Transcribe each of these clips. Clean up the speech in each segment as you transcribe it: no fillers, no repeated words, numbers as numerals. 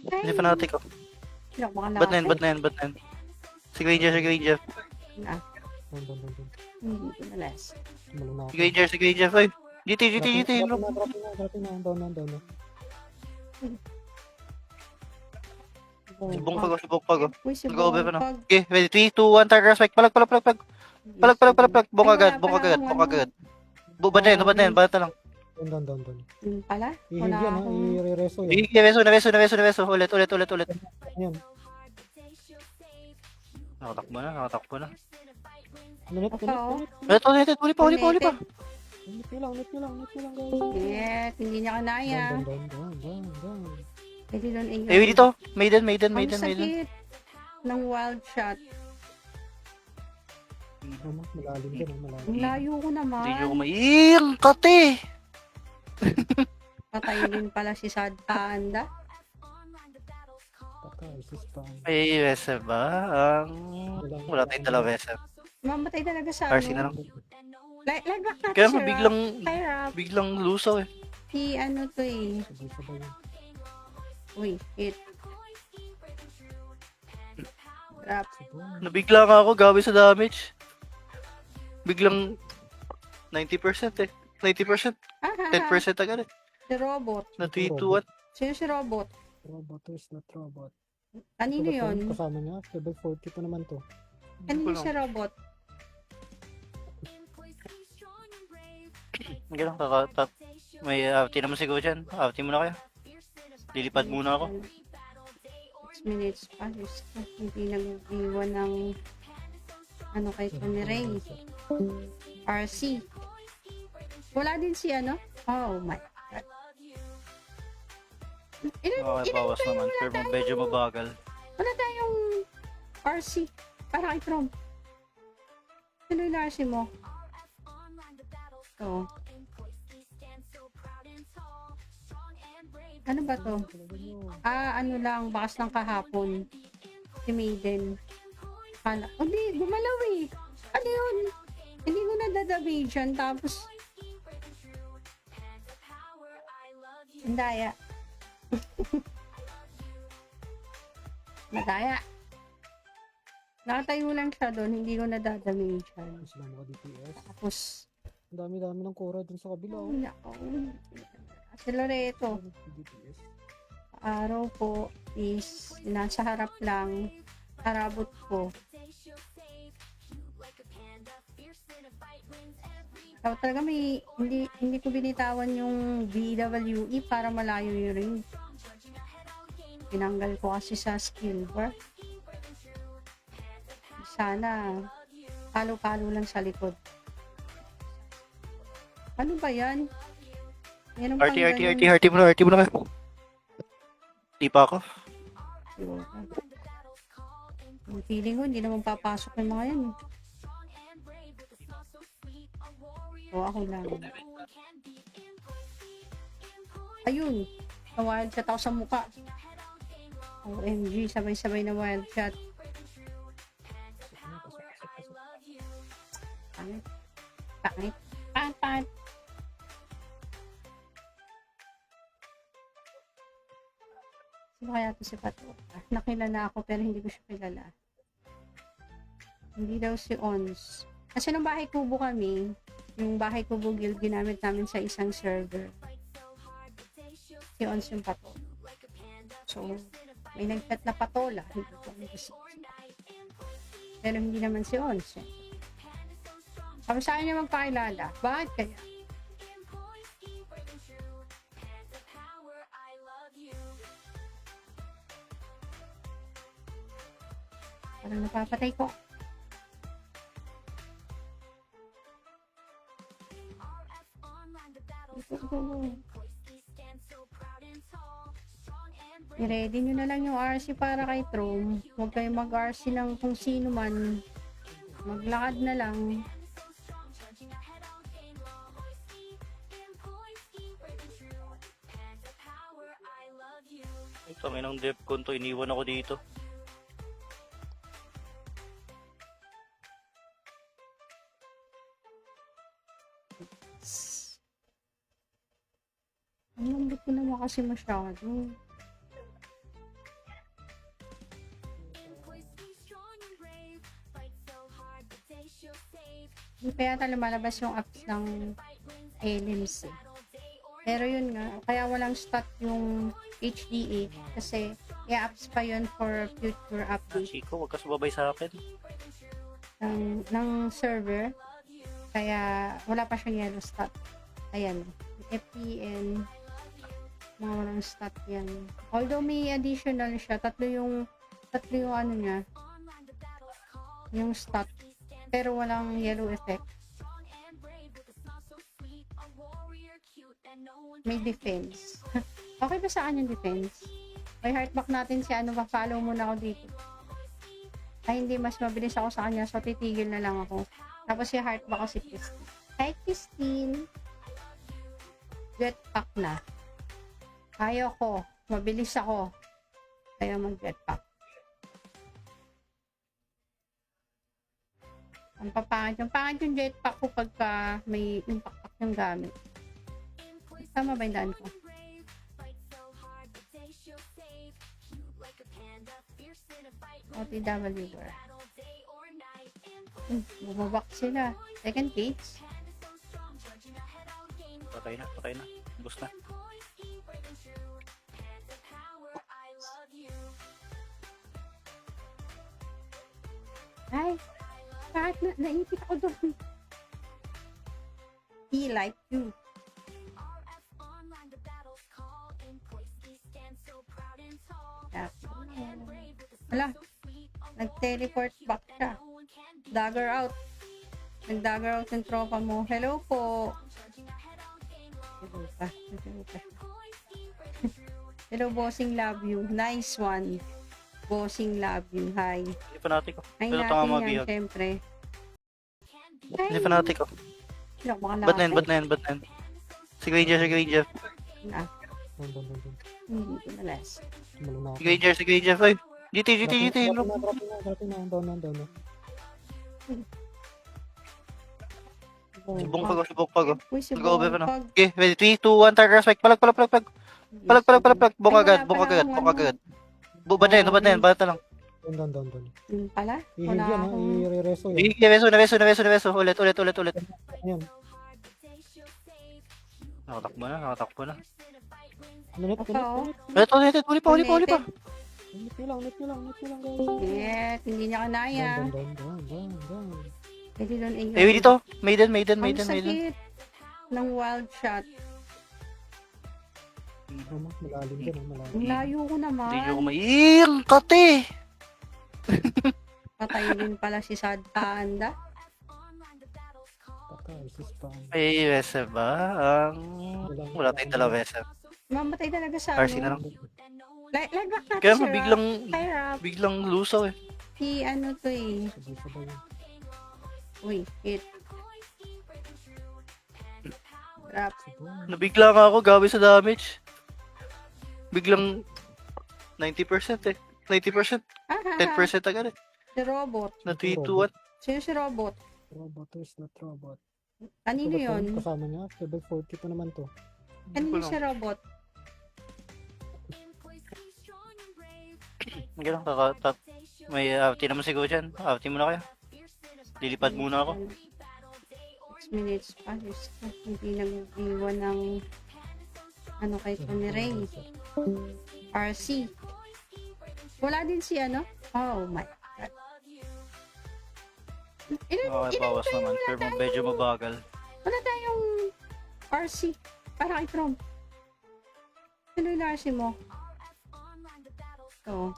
Hindi fanatic ko. Hindi ako Ba't na makalapit. yan, ba't na yan, ba't na yan? Si Granger, si Granger. Ah, Doon. hindi ko nalas. Tumalong na ako. Si Granger, si Granger. Ay, GT, GT, GT. Dropping na. Down na. Subong pag, subong pag. Uy, si Nag-over pa na. Bongpag. Okay, ready, 3, 2, 1, target respect. Palag. Palag. Bong agad. Ba't na yan, ba't na yan, ba't na lang. Down. Yun pala. I-heal Wala yan ha. akong... I-reso yan. Reso. Ulit. Ayan. Nakatakbo na. Minute. Oo. Ulit, huli pa. Minute nyo lang guys. Shit, hindi niya kanaya. Down. Pwede doon iyo. Eh, dito. Maiden. Ang sakit ng wild shot. Malalim din ha. Malalim. Ang layo ko naman. Hindi nyo kumail, kate. Patay din pala si Sad Panda. Patay. Sistang. Ay, SM ba? Wala tayong dalawa SM. Mamatay talaga sa RC na lang. Light back natin Kaya si nga, Rap. biglang lusaw eh. Si ano to eh. Sabay yan. Uy, hit. Rap. Nabigla nga ako, gabi sa damage. Biglang 90% eh. 90%, Ah, 10% agad eh. si Robot. Na 3, 2, 1. Sino si Robot? Robot is not robot. Kanino Level 4 yun? Kasama niya. Level 40 pa naman to. Kanino si Robot? Ganun, may outie naman siguro dyan. Outie muna kayo. Lilipad muna ako. 6 minutes pa. Diyos ko, hindi nag-iwan ng ano kay Tony Ray. RC. Wala din si ano? Oh my God. Okay, bawas naman. Pero medyo mabagal. Wala tayong RC. Para kay Trom. Sino yung RC mo? Oh. Ano ba to? Ano lang, bakas lang kahapon. Si Maiden. Kala, di, gumalaw eh. Ano yun? Hindi ko nadadamagean, tapos ang daya. Madaya. Nakatayo lang siya doon, hindi ko nadadamagean. Sila mga DPS. Tapos, Ang dami ng Cora dun sa kabila. Oh. nako. Sila reto. DPS. Araw po is nasa harap lang. Harabot ko. So, talaga hindi ko binitawan yung BWE para malayo yung ring. Tinanggal ko kasi sa skill bar. Sana palo-palo lang sa likod. Ano ba yan? Yan ang RT mo na kayo. Di pa ako. Yung feeling ko, hindi naman papasok yung mga yan. O, ako lang. Ayun. Na-wild shot ako sa mukha. OMG, sabay-sabay na wild shot. Pangit. Pangit. Sino kaya ito si Pato? Nakilala ako pero hindi ko siya kilala. Hindi daw si Ons. Kasi nung bahay kubo kami, yung bahay kubo guild ginamit namin sa isang server. Si Ons yung Pato. So, may nag-chat na patola. Hindi ko alam kasi. Pero hindi naman si Ons. Eh. Sabi sa akin niya magpakilala. Bakit kaya? Parang napapatay ko. I-ready nyo na lang yung RC para kay Trom. Huwag kayong mag-RC ng kung sino man. Maglakad na lang. Tangin ng Defcon to, iniwan ako dito. Ang lambot ko naman kasi masyado. Hindi pa yata lumalabas yung apps ng Elims eh. Pero yun nga, kaya walang stat yung HDA kasi i-apps pa yun for future update Chico, wag ka sumabay sa akin. ng server. Kaya wala pa siyang yellow stat. Ayan, FPN, mga walang stat yan. Although may additional siya, tatlo yung ano niya, yung stat. Pero walang yellow effect. May defense. Okay ba sa akin yung defense? May heartback natin si ano, pa-follow muna ako dito. Ay, hindi, mas mabilis ako sa kanya, so titigil na lang ako. Tapos si heartback ko si Christine. Hi, Christine! Jetpack na. Ayaw ko. Mabilis ako. Kaya mag-jetpack. Ang papangit. Yung pangit yung jetpack ko pagka may impact yung gamit. Tama ba yung daan ko? OTW bar. Bumabak sila. Second page. Patay na. Bus na. Ay, bakit naipit ako doon? He like you. Wala. Nag-teleport back siya. Dagger out. Nag-dagger out yung tropa mo. Hello po. Hello pa. Hello, bossing, love you. Nice one. Bossing, love you. Hi. Hindi pa natin ko. Ay, Pero natin tama yan, mabihag. syempre. Hindi pa natin ko. Sino, baka Ba't na nakapay. yan? Si Granger. Ah, Doon. hindi ko nalas. Malung na ako. Si Granger. Ay, GT. Dropping na. Down na. Subong pag. Uy, si Nag-over ka na. Bongpag. Okay, ready? 3, 2, 1, target spike. Palag. Palag. Bong agad. Ba't na yan? Ba't na lang? Down. Yun pala. Hindi Wala yan, akong... i-reso yan. Reso. Ulit. Ayan. Nakatakbo na. Ulit. Ulit pa. Ulit nyo lang, guys. Yes, hindi niya kanaya. Down. Pwede doon ingay. Eh, dito. Maiden. Ang sakit ng wild shot. Malalim din, malalim. Ang layo ko naman. Hindi nyo kumain. Kate! Patay din pala si Sad Panda. Patay, sispaan. May SM ba? Wala tayong dalawang SM. Mamatay talaga sa RC na lang. Light back natin Kaya si Rob. Hi, Rob. biglang lusaw eh. Si ano to eh. Sabay. Uy, hit. Rob. Nabigla nga ako, gawi sa damage. Biglang 90% eh. 90%, Ah, 10% agad eh. si Robot. Na 3, 2, 1. Sino si Robot? Robot is not robot. Kanino yun? Kasama niya, level 40 pa naman to. Kanino si Robot? Ganun, may outing naman siguro dyan. Outing muna kayo. Lilipad muna ako. 6 minutes pa. Diyos ko, hindi nag-iwan ng ano kay Tony Ray. RC. Wala din si ano? Oh my God. Okay, bawas naman. Pero medyo mabagal. Wala tayong RC. Para kay Chrome. Sino yung RC mo? Ito.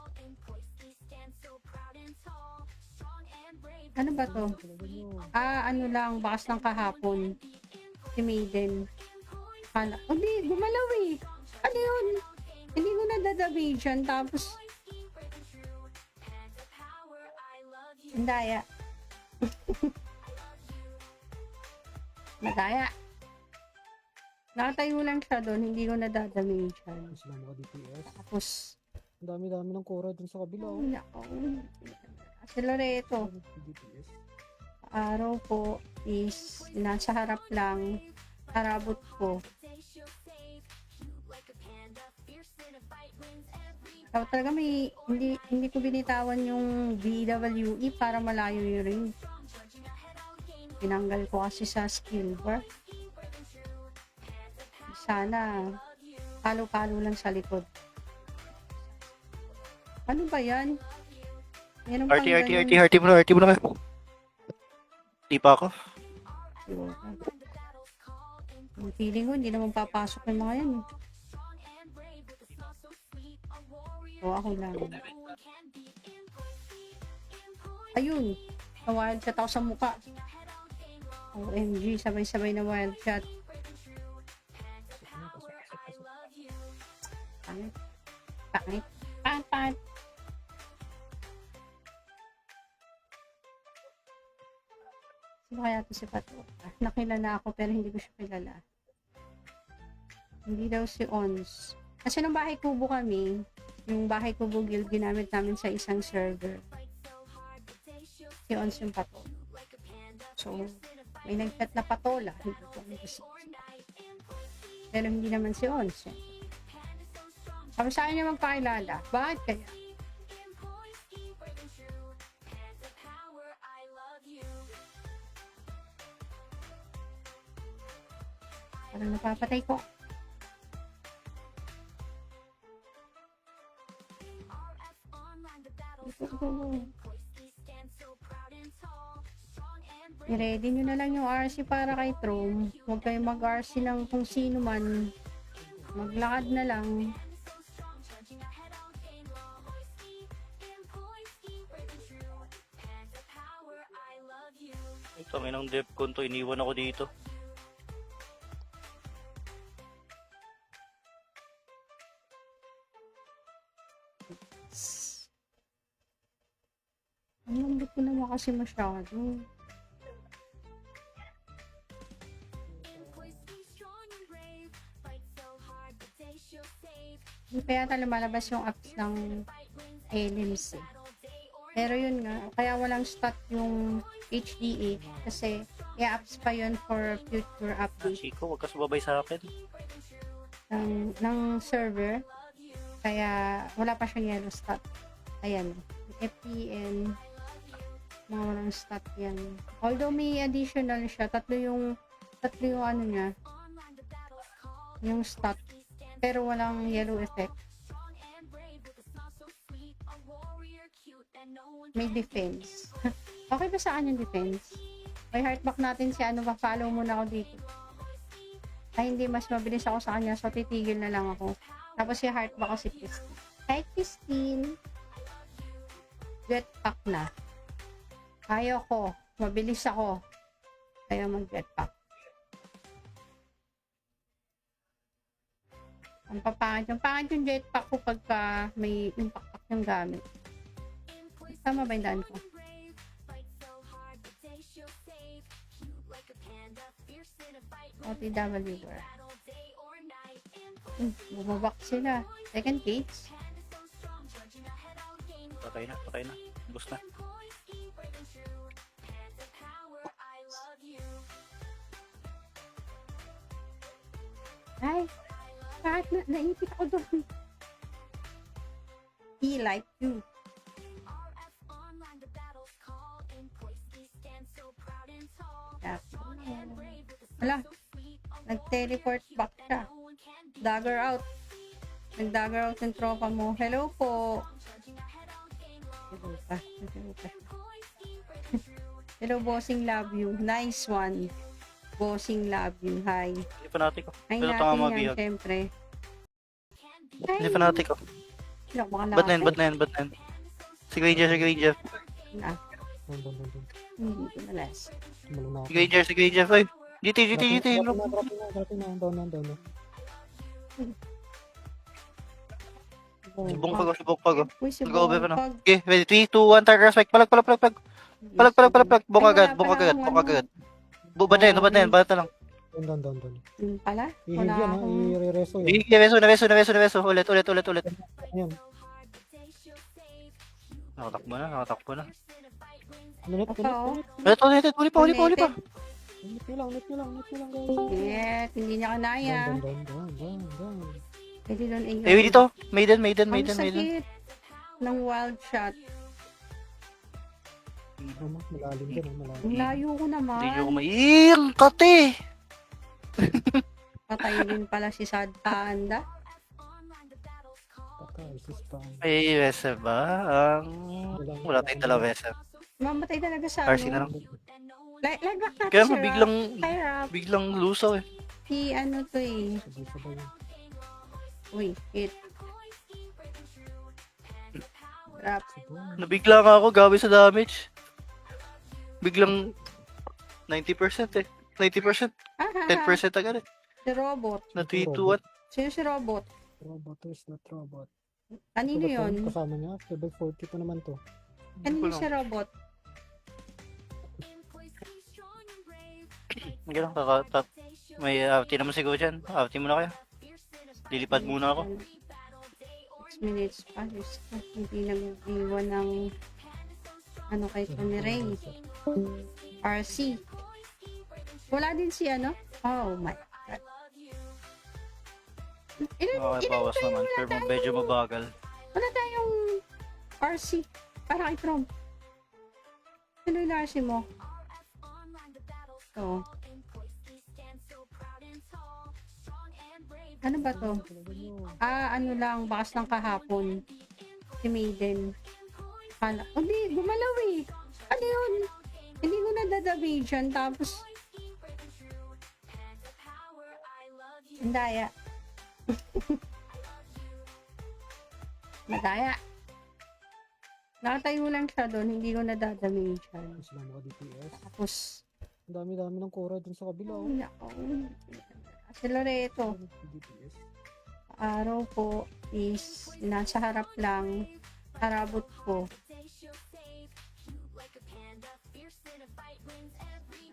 Ano ba to? Ano lang, bakas ng kahapon. Si Maiden. Hindi, gumalaw eh. Ano yun? Hindi ko nadadamage yan. Tapos, Daya. Madaya. Nakatayo lang siya doon. Hindi ko nadadamage yan. Sila mga DPS. Tapos, Ang dami ng Cora dun sa kabila. Oh. nako. Si Loreto. DPS. Araw po is nasa harap lang. Harabot ko. So, talaga hindi ko binitawan yung BWE para malayo yung ring. Tinanggal ko kasi sa skill bar. Sana palo-palo lang sa likod. Ano ba yan? Meron pang ganun. RT mo na kayo. Di pa ako. Yung feeling ko, hindi naman papasok yung mga yan. O, ako lang. Ayun. Na-wild shot ako sa mukha. OMG, sabay-sabay na wild shot. Pangit. Pangit. Pangit. Sino kaya ito si Pato? Nakilala ako pero hindi ko siya kilala. Hindi daw si Ons. Kasi nung bahay kubo kami, yung bahay kubo guild ginamit namin sa isang server. Si Ons yung Pato. So, may nagchat na patola. Hindi ko alam kasi. Pero hindi naman si Ons. Sabi sa akin niya magpakilala. Bakit kaya? Parang napapatay ko. I-ready nyo na lang yung RC para kay Trom. Huwag kayong mag-RC ng kung sino man. Maglakad na lang. Tangin ng Defcon to, iniwan ako dito. Ang lambot ko naman kasi masyado. Hindi pa yata lumalabas yung apps ng Elims eh. Pero yun nga, kaya walang stat yung HDA kasi i-apps pa yun for future update Chico, wag ka sumabay sa akin. ng server. Kaya wala pa siyang yellow stat. Ayan, FPN, mga walang stat yan. Although may additional siya, tatlo yung ano niya, yung stat. Pero walang yellow effect. May defense. Okay ba sa akin yung defense? May heartback natin si ano, pa-follow muna ako dito. Ay, hindi, mas mabilis ako sa kanya, so titigil na lang ako. Tapos si heartback ko si Christine. Hi, Christine! Jetpack na. Ayaw ko. Mabilis ako. Kaya mag-jetpack. Ang papangit. Yung pangit yung jetpack ko pagka may impact yung gamit. Tama ba yung daan ko? OTW war. Bumabak sila. Second cage. Patay na. Bus na. Ay, bakit naipit ako doon? He like you. Wala. Nag-teleport back siya. Dagger out. Nag-dagger out yung tropa mo. Hello po. Hello pa. Hello, bossing, love you. Nice one. Bossing, love you. Hi. Hindi fanatic ko. Ay, Pero natin tama yan, mabihag. syempre. Hindi fanatic ko. Sila, baka Ba't na yan? Si Granger. Na. Doon. Hindi ko nalas. Tumalong na ako. Si Granger. Ay, GT. Drop na. Down. Subong pag. Uy, si Mag-over pa na. Bongpag. Okay, ready? 3, 2, 1, target strike. Palag. Bong agad. Ba't na yan? Lang. Down. Pala? I-heal Wala yan ha. akong... I-reso yan. Reso. Ulit. Ayan. Nakatakbo na. Minute. Ulit. Huli pa. Net nyo lang guys. Yes, hindi niya kanaya. Down. Pwede doon iyo. Eh, dito. Maiden. Ang sakit ng wild shot. Naman, malalim din, malalim. Ang layo ko naman. Hindi nyo kumain. Kate! Patay din pala si Sad Panda. Patay, sistang. May SM ba? Wala tayong dalawa SM. Mamatay talaga sa RC na ano. lang. Light back natin Kaya si Rap. biglang, Hi, Rap. biglang lusaw eh. Si ano to eh. Sabay-sabay yun. Uy, hit. Rap. Nabigla nga ako, gabi sa damage. Biglang 90% eh. 90%, Ah, 10% agad eh. si Robot. Na 3-2-1. Sino si Robot? Robot is not robot. Kanino Ito ba to? yun? Kasama niya, level 40 pa naman to. Kanino si Robot? Ganun, may outing naman siguro dyan. Outing muna kayo. Lilipad muna ako. 6 minutes pa. Diyos ko, hindi nag-iwan ng ano kay Tony Ray. RC. Wala din si ano? Oh my God. Bawas naman. Pero medyo mabagal. Wala tayong RC. Para kay Trump. Sino yung RC mo? Ito. Ano ba to? Ano lang, bakas ng kahapon. Si Maiden. Hindi, gumalaw eh. Ano yun? Hindi ko nadadamage yan. Tapos, ang daya. Madaya. Nakatayo lang siya doon, hindi ko nadadamage yan. Sila mga DPS. Tapos, Ang dami-dami ng Cora dun sa kabila. Oh. si Loreto, DPS. araw po is nasa harap lang, harabot ko.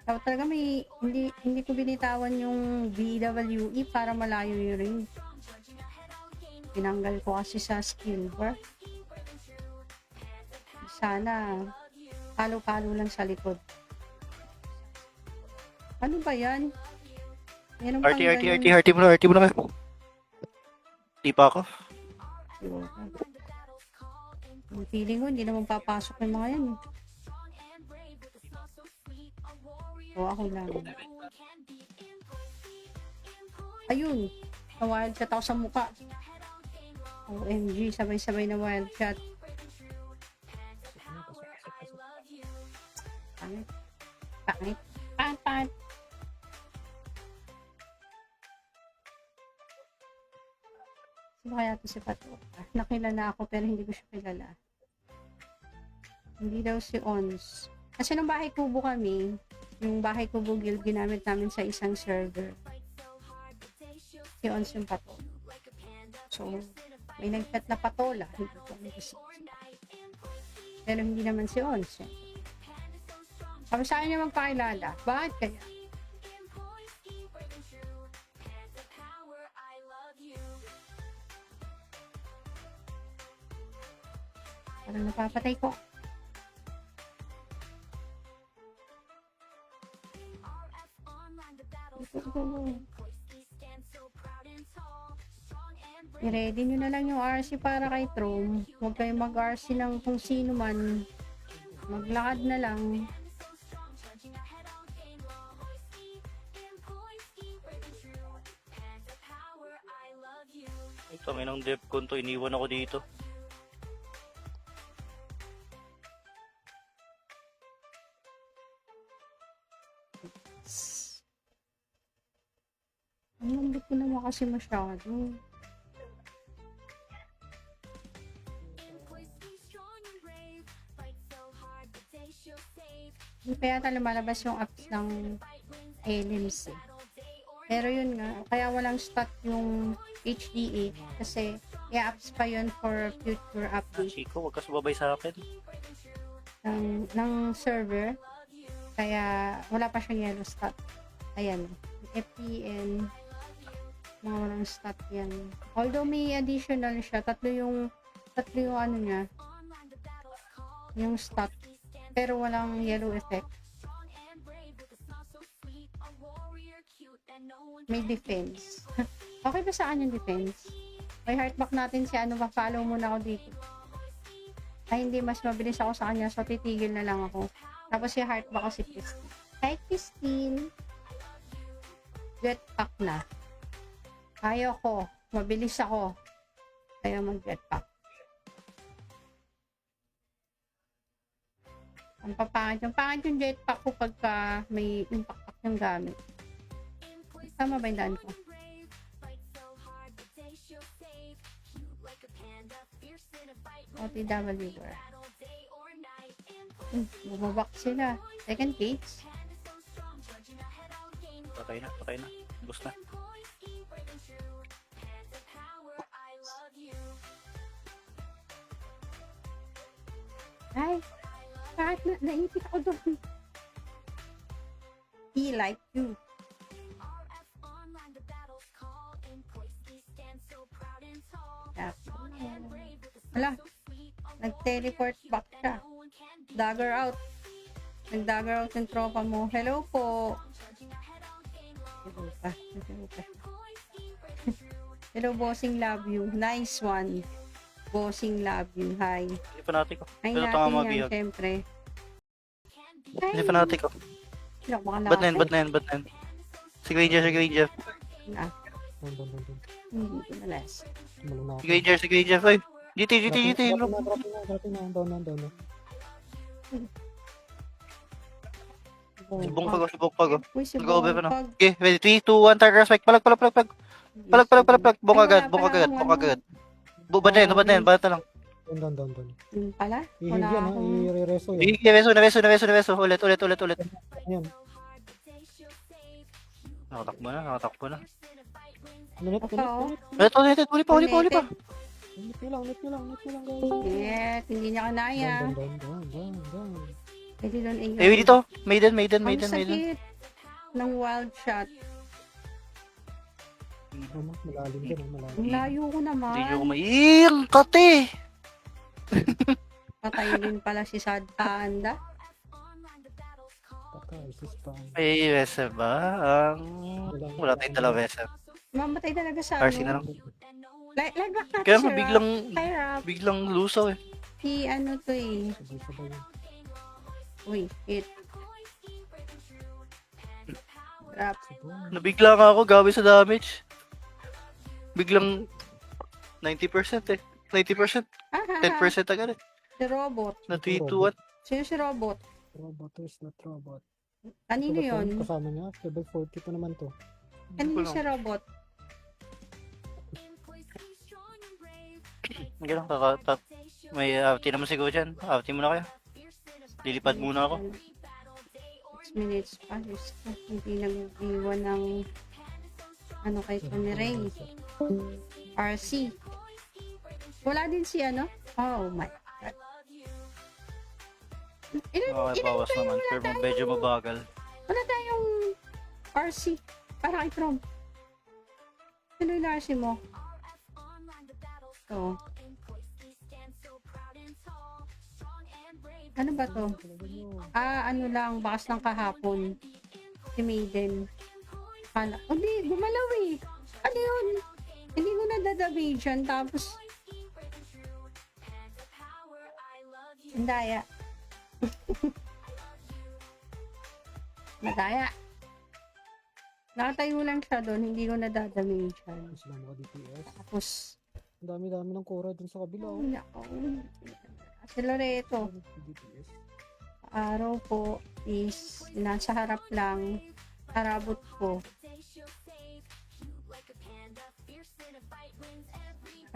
So, talaga hindi ko binitawan yung BWE para malayo yung ring. Tinanggal ko kasi sa skill bar. Sana, palo-palo lang sa likod. Ano ba yan? Meron pang ganun. RT muna kayo. Di pa ako. Yung feeling ko, hindi naman papasok yung mga yan. O, ako lang. Ayun. Na-wild shot ako sa muka. OMG, sabay-sabay na wild shot. Pangit. Pangit. Pangit. Sino kaya to si Pato? Nakilala ako pero hindi ko siya kilala. Hindi daw si Ons. Kasi nung bahay kubo kami, yung bahay kubo guild ginamit namin sa isang server. Si Ons yung Pato. So, may nagchat na patola. Hindi ko alam kasi. Pero hindi naman si Ons. Eh. Sabi sa akin niya magpakilala. Bakit kaya? Parang napapatay ko. I-ready nyo na lang yung RC para kay Trom. Huwag kayong mag-RC ng kung sino man. Maglakad na lang. Ito, may nang dev ko to. Iniwan ako dito. Ang lambot ko naman kasi masyado. Hindi pa yata lumalabas yung apps ng Elims eh. Pero yun nga, kaya walang stat yung HDA kasi i-apps pa yun for future update Chico, wag ka sumabay sa akin. ng server. Kaya wala pa siyang yellow stat. Ayan, FPN, mga walang stat yan. Although may additional siya, tatlo yung ano niya, yung stat. Pero walang yellow effect. May defense. Okay ba sa akin yung defense? May heartback natin si ano, ma-follow muna ako dito. Ay, hindi. Mas mabilis ako sa kanya. So, titigil na lang ako. Tapos si Heart baka si Christine. Hi, Christine. Jetpack na. Ayaw ko. Mabilis ako. Ayaw mag-jetpack. Ang papangit. Yung pangit yung jetpack ko pagka may impact yung gamit. Tama ba yung daan ko? OTW. Bumabak sila. Second case. Patay na, patay na. Bus na. Ay, bakit naipit ako doon? He like you. Wala. Nag-teleport back siya. Dagger out. Nag-dagger out yung tropa mo. Hello po. Hello pa. Hello pa. Hello, bossing, love you. Nice one. Bossing, love you. Hi. Hindi fanatic ko. Ay, Pero natin tama yan, mabihag. syempre. Hindi fanatic ko. Baka Ba't na yan, ba't na yan, ba't na yan? Si Granger, si Granger. Ah, Doon. hindi ko nalas. Malun na ako. Si Granger, si Granger. Ay, GT. Drop na. Down na. Subong pag, oh. Uy, si Nag-over pa na. Bongpag. Okay, ready, 3, 2, 1, target strike. Palag. Palag. Bong agad. Ba't na yan, ba't na lang. Down. Yun pala. I-heal Wala yan ha, akong... i-reso yan. Reso. Ulit. Ayan. Nakatakbo na. Minute. Oo. Ulit, huli pa. Minute nyo lang guys. Shit, hindi niya kanaya. Down. Pwede doon ay... Eh, dito. Maiden. Ang sakit ng wild shot. Malalim din, malalim. Ang layo ko naman. Hindi nyo kumail, kate! Patay din pala si Sad Panda. Patay, sistang. Ay, SM ba? Wala tayong dalawa SM. Mamatay talaga sa RC na lang. Light back natin Kaya si nga, Rob. Hi, Rob. biglang lusaw eh. Si ano to eh. Sabay yun. Uy, hit. Rob. Nabigla nga ako, gabi sa damage. Biglang 90% eh. 90%, Ah, 10% agad eh. si Robot. Na 3, 2, 1. Sino si Robot? Robot is not robot. Kanino Ano ba to? yun? Kasama niya, level 40 pa naman to. Kanino si Robot? Ganun, may outie naman siguro dyan. Outie muna kayo. Lilipad muna ako. 6 minutes pa. Diyos ko, hindi nag-iwan ng ano kay Tony Ray. RC. Wala din si ano? Oh my God. Okay, bawas naman. Pero medyo mabagal. Wala tayong RC. Para kay Trom. Sino yung RC mo? So. Ano ba to? Ano lang, bakas ng kahapon. Si Maiden. Kala, di, gumalaw eh. Ano yun? Hindi ko nadadamagean, tapos ang daya. Madaya. Nakatayo lang siya doon, hindi ko nadadamagean. Sila mga DPS. Tapos, Ang dami ng Cora dun sa kabila. Oh. nako. Si Loreto, DPS. araw po is nasa harap lang. Arabot ko.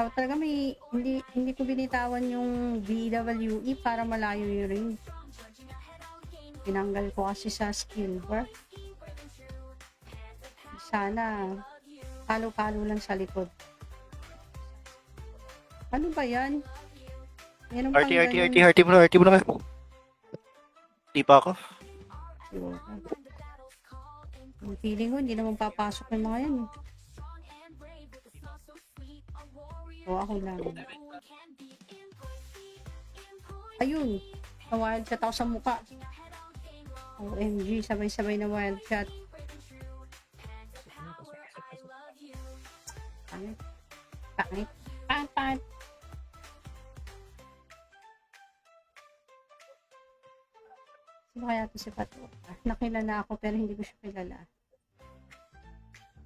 So, talaga hindi ko binitawan yung BWE para malayo yung ring. Tinanggal ko kasi sa skill bar. Sana palo-palo lang sa likod. Ano ba yan? Yan ang RT muna kayo. Di pa ako. Yung feeling ko, hindi naman papasok yung mga yan. O, ako lang. Ayun. Na-wild shot ako sa mukha. OMG, sabay-sabay na wild shot. Pangit. Pangit. Sino kaya to si Pato? Nakilala ako pero hindi ko siya kilala.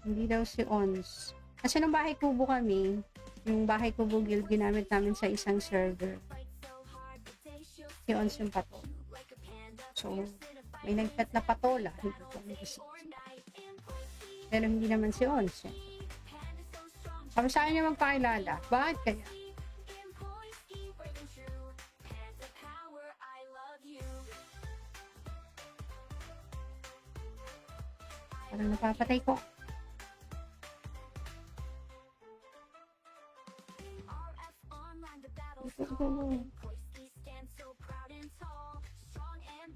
Hindi daw si Ons. Kasi nung bahay kubo kami, yung bahay kubo guild ginamit namin sa isang server. Si Ons yung Pato. So, may nag-chat na patola. Hindi ko alam kung sino. Pero hindi naman si Ons. Sabi sa akin niya magpakilala. Bakit kaya? Parang napapatay ko.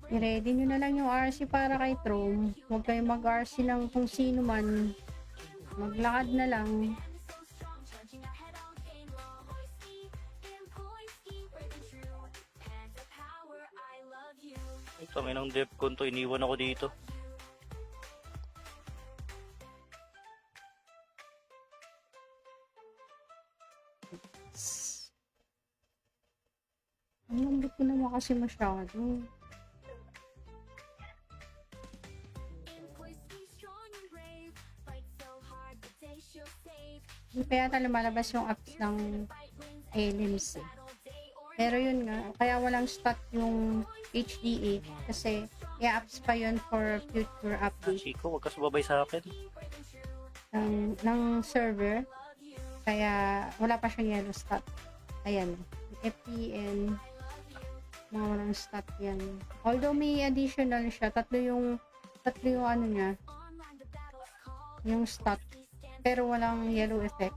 I-ready nyo na lang yung RC para kay Trom. Huwag kayong mag-RC ng kung sino man. Maglakad na lang. Ito, may nang Defcon to. Iniwan ako dito. Ang lambot ko naman kasi masyado. Hindi pa yata lumalabas yung apps ng Elims eh. Pero yun nga, kaya walang stat yung HDA kasi i-apps pa yun for future update Chico, wag ka sumabay sa akin. ng server. Kaya wala pa siyang yellow stat. Ayan, FPN, mga walang stat yan. Although may additional siya, tatlo yung ano niya, yung stat. Pero walang yellow effect.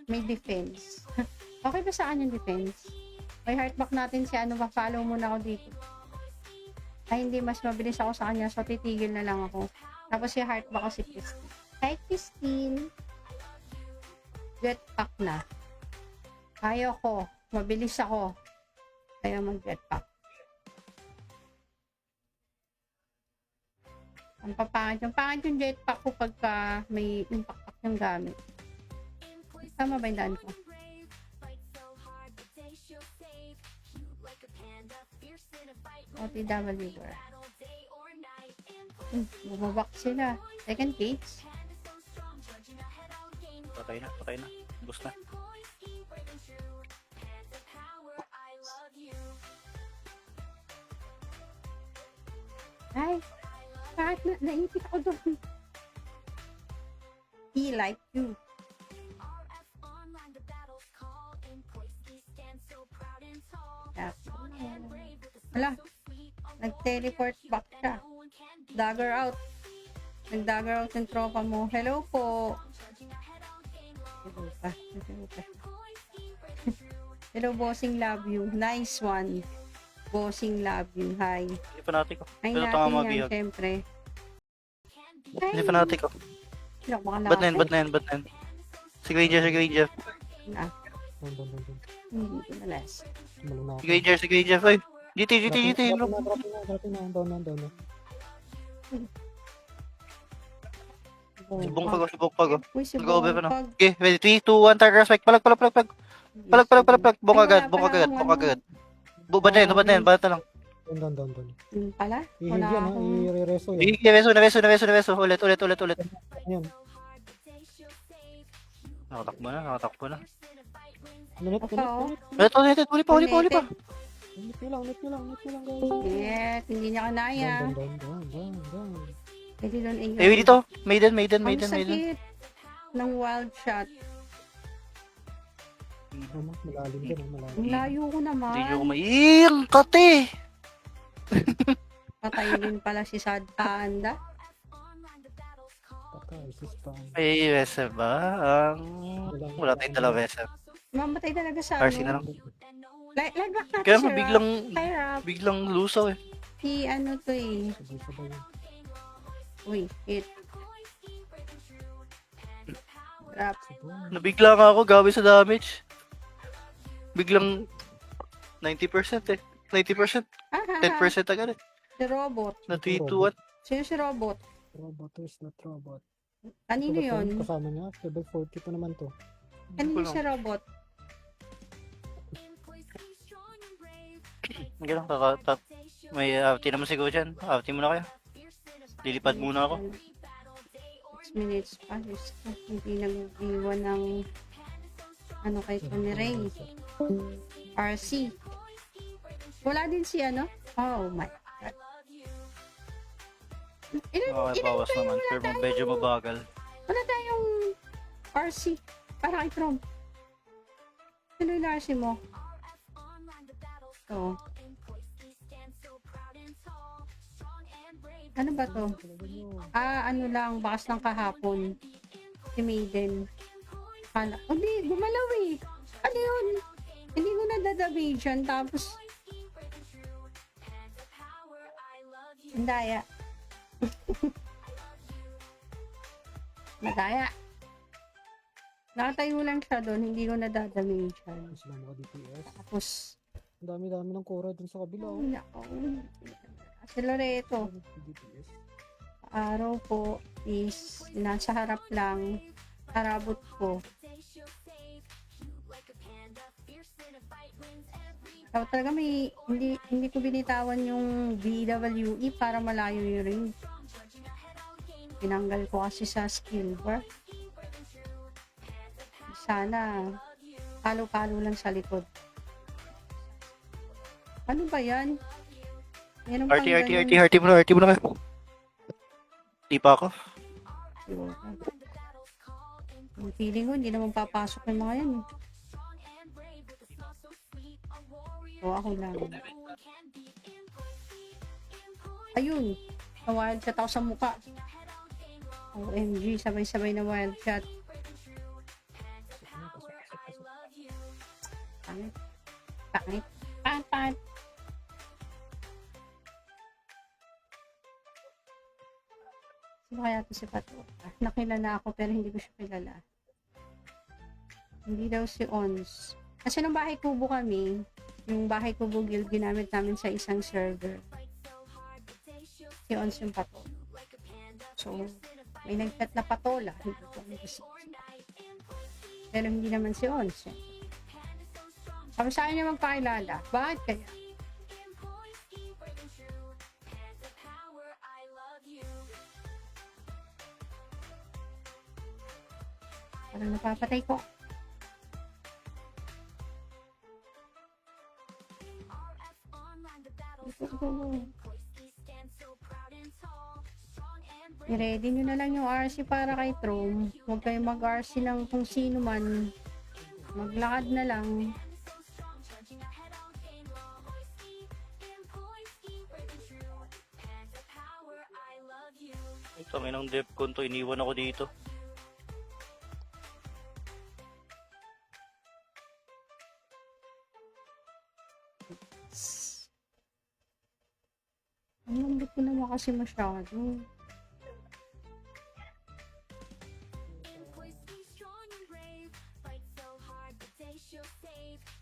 May defense. Okay ba sa kanya yung defense? May heartback natin si ano, pa-follow muna ako dito. Ay, hindi, mas mabilis ako sa kanya, so titigil na lang ako. Tapos si heartback ko si Christine. Hi, Christine! Jetpack na. Kaya ko. Mabilis ako. Kaya mag-jetpack. Ang papangit. Yung pangit yung jetpack ko pagka may impact yung gamit. Tama ba yung daan ko? OTW bar. Bumabak sila. Second page. Patay na, patay na. Bus na. Ay, bakit naipit ako doon? He like you. Wala. Nag-teleport back siya. Dagger out. Nag-dagger out yung tropa mo. Hello po. Hello pa. Hello pa. Hello, bossing, love you. Nice one. Bossing, love you. Hi. Hindi pa natin ko. Ay, Pero natin tama yan, mabihag. syempre. Hindi pa natin ko. Sino, baka Ba't na yan, ba't na yan, ba't na yan? Si Granger, si Granger. Ah, Doon. hindi ko nalas. Tumalong na ako. Si Granger, si Granger. Ay, GT, GT, GT. Look. Dropping na. Down na. Subong pag, subong pag. Uy, si Nag-over ka na. Bongpag. Okay, ready, 3, 2, 1, target respect. Palag. Palag. Bong agad. Ba't na yan, ba't na lang. Down. Yun pala. Wala I-heal yan ha. akong... I-reso yan. Reso. Ulit. Yan. Nakatakbo na. Ulit. Ulit pa. Ulit nyo lang guys. Yes, hindi niya kanaya. Down. Pwede doon ingat. Eh, dito. Maiden. Ang sakit ng wild shot. Malalim din. Ang layo ko naman. Hindi nyo kumain. Kate! Patay din pala si Sad Panda. Patay, spam. May reserve ba? Wala tayong dalawa reserve. Mamatay talaga sa RC na lang. Light back natin Kaya si nga, Rob. Hi, Rob. biglang lusaw eh. Si ano to eh. Sabay. Uy, hit. Drop. Nabigla nga ako, gawi sa damage. Biglang 90% eh. 90%, Ah, 10% agad eh. si Robot. Na 3, 2, 1. Sino si Robot? Robot is not robot. Kanino yun? Kasama niya. Level 40 pa naman to. Kanino si Robot? Ganun, may outing naman siguro dyan. Outing muna kayo. Lilipad muna ako. 6 minutes pa. Diyos ko, hindi nag-iwan ng ano kay Tony Ray. RC. Wala din si ano? Oh my God. Okay, bawas naman. Pero medyo mabagal. Wala tayong RC para kay Trump. Sino yung RC mo? Ito. Ano ba to? Ano lang, bakas ng kahapon. Si Maiden. Hindi, gumalaw eh. Ano yun? Hindi ko nadadabay dyan. Tapos, ang daya. Madaya. Nakatayo lang siya doon. Hindi ko nadadamay dyan. Sila mga DPS. Tapos, Ang dami-dami ng Cora dun sa kabila. Oh. nako. Si Loreto. DPS. Araw po is nasa harap lang. Harabot ko. So, talaga hindi ko binitawan yung BWE para malayo yung ring. Tinanggal ko kasi sa skill bar. Sana palo-palo lang sa likod. Ano ba yan? Meron pang ganun. RT muna kayo. Di pa ako. Yung feeling ko, hindi naman papasok yung mga yan. O, ako lang. Ayun. Na-wild shot ako sa mukha. OMG, sabay-sabay na wild shot. Pangit. Pangit. Pangit. Sino kaya ito si Pato? Nakilala ako pero hindi ko siya kilala. Hindi daw si Ons. Kasi nung bahay kubo kami, yung bahay kubo guild ginamit namin sa isang server. Si Ons yung Pato. So, may nag-chat na patola. Hindi ko alam kasi. Pero hindi naman si Ons. Sabi sa akin niya magpakilala. Bakit kaya? Parang napapatay ko. I-ready nyo na lang yung RC para kay Trom. Huwag kayong mag-RC ng kung sino man. Maglakad na lang. Tangin ng Defcon to, iniwan ako dito. Ang lambot ko naman kasi masyado.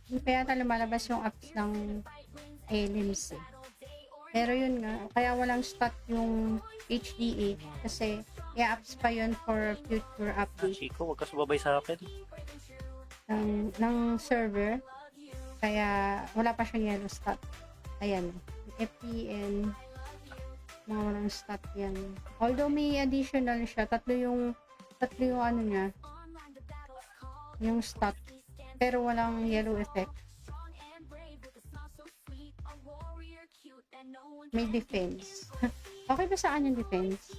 Hindi pa yata lumalabas yung apps ng Elims eh. Pero yun nga, kaya walang stat yung HDA kasi i-apps pa yun for future update Chico, wag ka sumabay sa akin. ng server. Kaya wala pa siyang yellow stat. Ayan, FPN, mga walang stat yan. Although may additional siya, tatlo yung ano niya, yung stat. Pero walang yellow effect. May defense. Okay ba sa akin yung defense?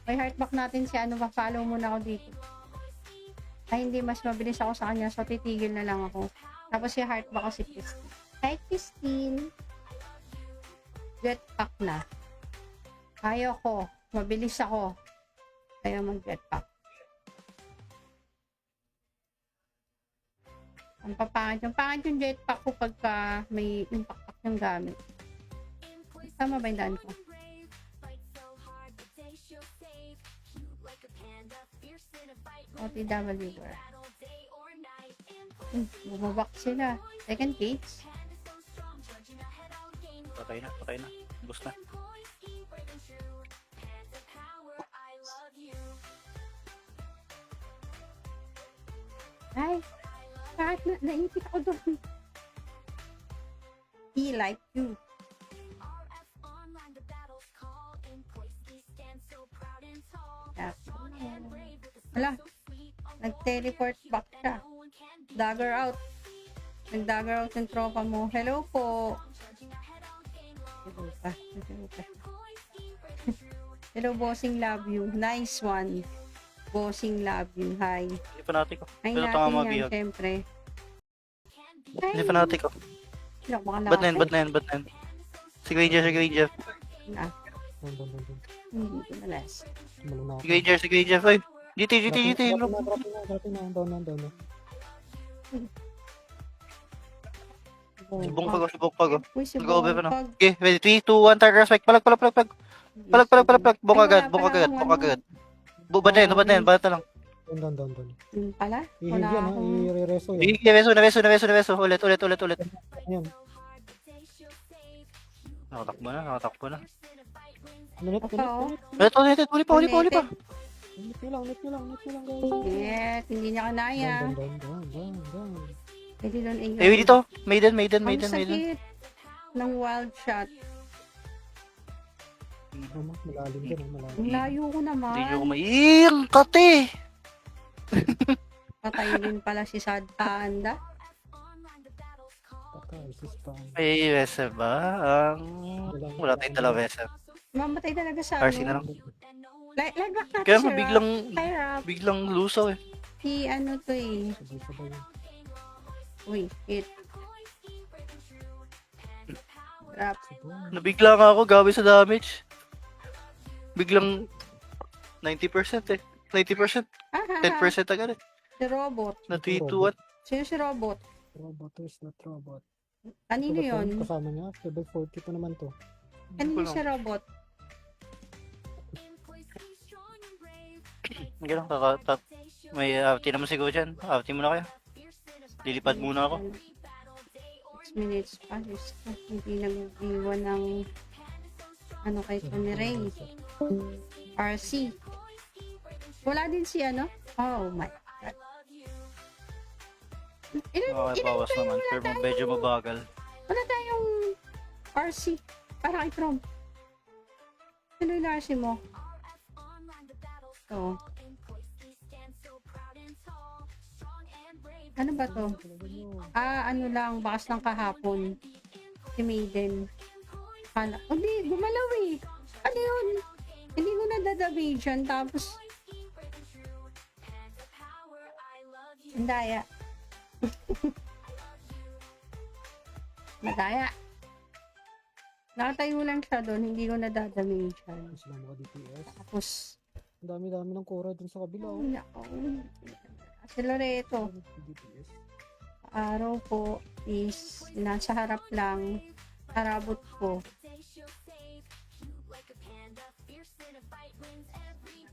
May heartback natin si ano, pa-follow muna ako dito. Ay, hindi, mas mabilis ako sa kanya, so titigil na lang ako. Tapos si heartback ko si Christine. Hi, Christine! Jetpack na. Ayaw ko. Mabilis ako. Kaya mag-jetpack. Ang papangit. Yung pangit yung jetpack ko pagka may impact yung gamit. Tama ba yung daan ko? OTW war. Bumabak sila. Second page. Patay na. Bus na. Ay, bakit naipit ako doon? be like you. Wala, nag-teleport back siya. Dagger out. Nag-dagger out yung tropa mo. Hello po. Hello pa. Hello pa. Hello, bossing, love you. Nice one. Bossing, love you. Hi. Hindi fanatic ko. Ay Pero natin tama yan, mabiyag. syempre. Hindi fanatic ko. Sila baka Ba't na yan? Si Granger. Na, Doon. hindi ko nalas. Tumalong na ako. Si Granger. Ay, GT. Drop na. Down na. Subong pag. Uy, si Nag-over pa na. Bongpag. Okay, ready? 3, 2, 1, target spike. Palag. Bong agad. Ba't na yan? Ba't na lang. Down. Yun pala. I-heal Wala yan ha. akong... I-reso yan. Nareso. Ulit. Ayan. Nakatakbo na. Minute. Ulit. Ulit pa. Net nyo lang guys. Yes, hindi niya kanaya. Down. Pwede doon inyo. Eh, dito. Maiden. Ang sakit ng wild shot. Malalim din. Ang layo ko naman. Hindi nyo kumain. Kate! Patay din pala si Sad Panda. Patay, sistang. May SM ba? Wala tayong dalawa SM. Mamatay talaga sa RC na lang. Light back natin Kaya si nga Rap. biglang lusaw eh. Si ano to eh. Sabay yun. Uy, hit. Rap. Nabigla nga ako gabi sa damage. Biglang 90% eh. 90%. Ah, 10% agad eh. si Robot. Na 3, 2, 1. Sino si Robot? Robot is not robot. Kanino yun? Kasama niya. Level 40 pa naman to. Kanino si Robot? Ganun, may outing naman siguro dyan. Outing muna kayo. Lilipad muna ako. 6 minutes pa. Diyos ko, hindi nag-iwan ng ano kay Tony Ray. RC. Wala din si ano? Oh my God. Bawas naman. Pero medyo mabagal. Wala tayong RC. Para kay Trump. Sino yung RC mo? Ito. Ano ba to? Ano lang, bakas ng kahapon. Si Maiden. Hindi, gumalaw eh. Ano yun? Hindi ko nadadamage yan. Tapos, ang daya. Madaya. Nakatayo lang siya doon. Hindi ko nadadamage yan. Sila mga DPS. Tapos, Ang dami ng kura dun sa kabila. si Loreto. DPS. Araw po is nasa harap lang. Harabot ko.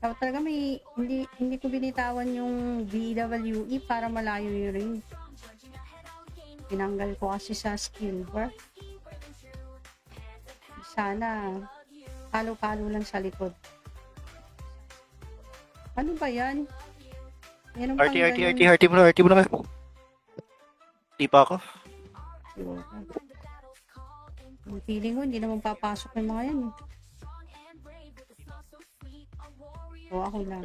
So, talaga hindi ko binitawan yung BWE para malayo yung ring. Tinanggal ko kasi sa skill bar. Sana palo-palo lang sa likod. Ano ba yan? Meron pang ganun. RT mo na kayo. Di pa ako. Yung feeling ko, hindi naman papasok yung mga yan. O, ako lang.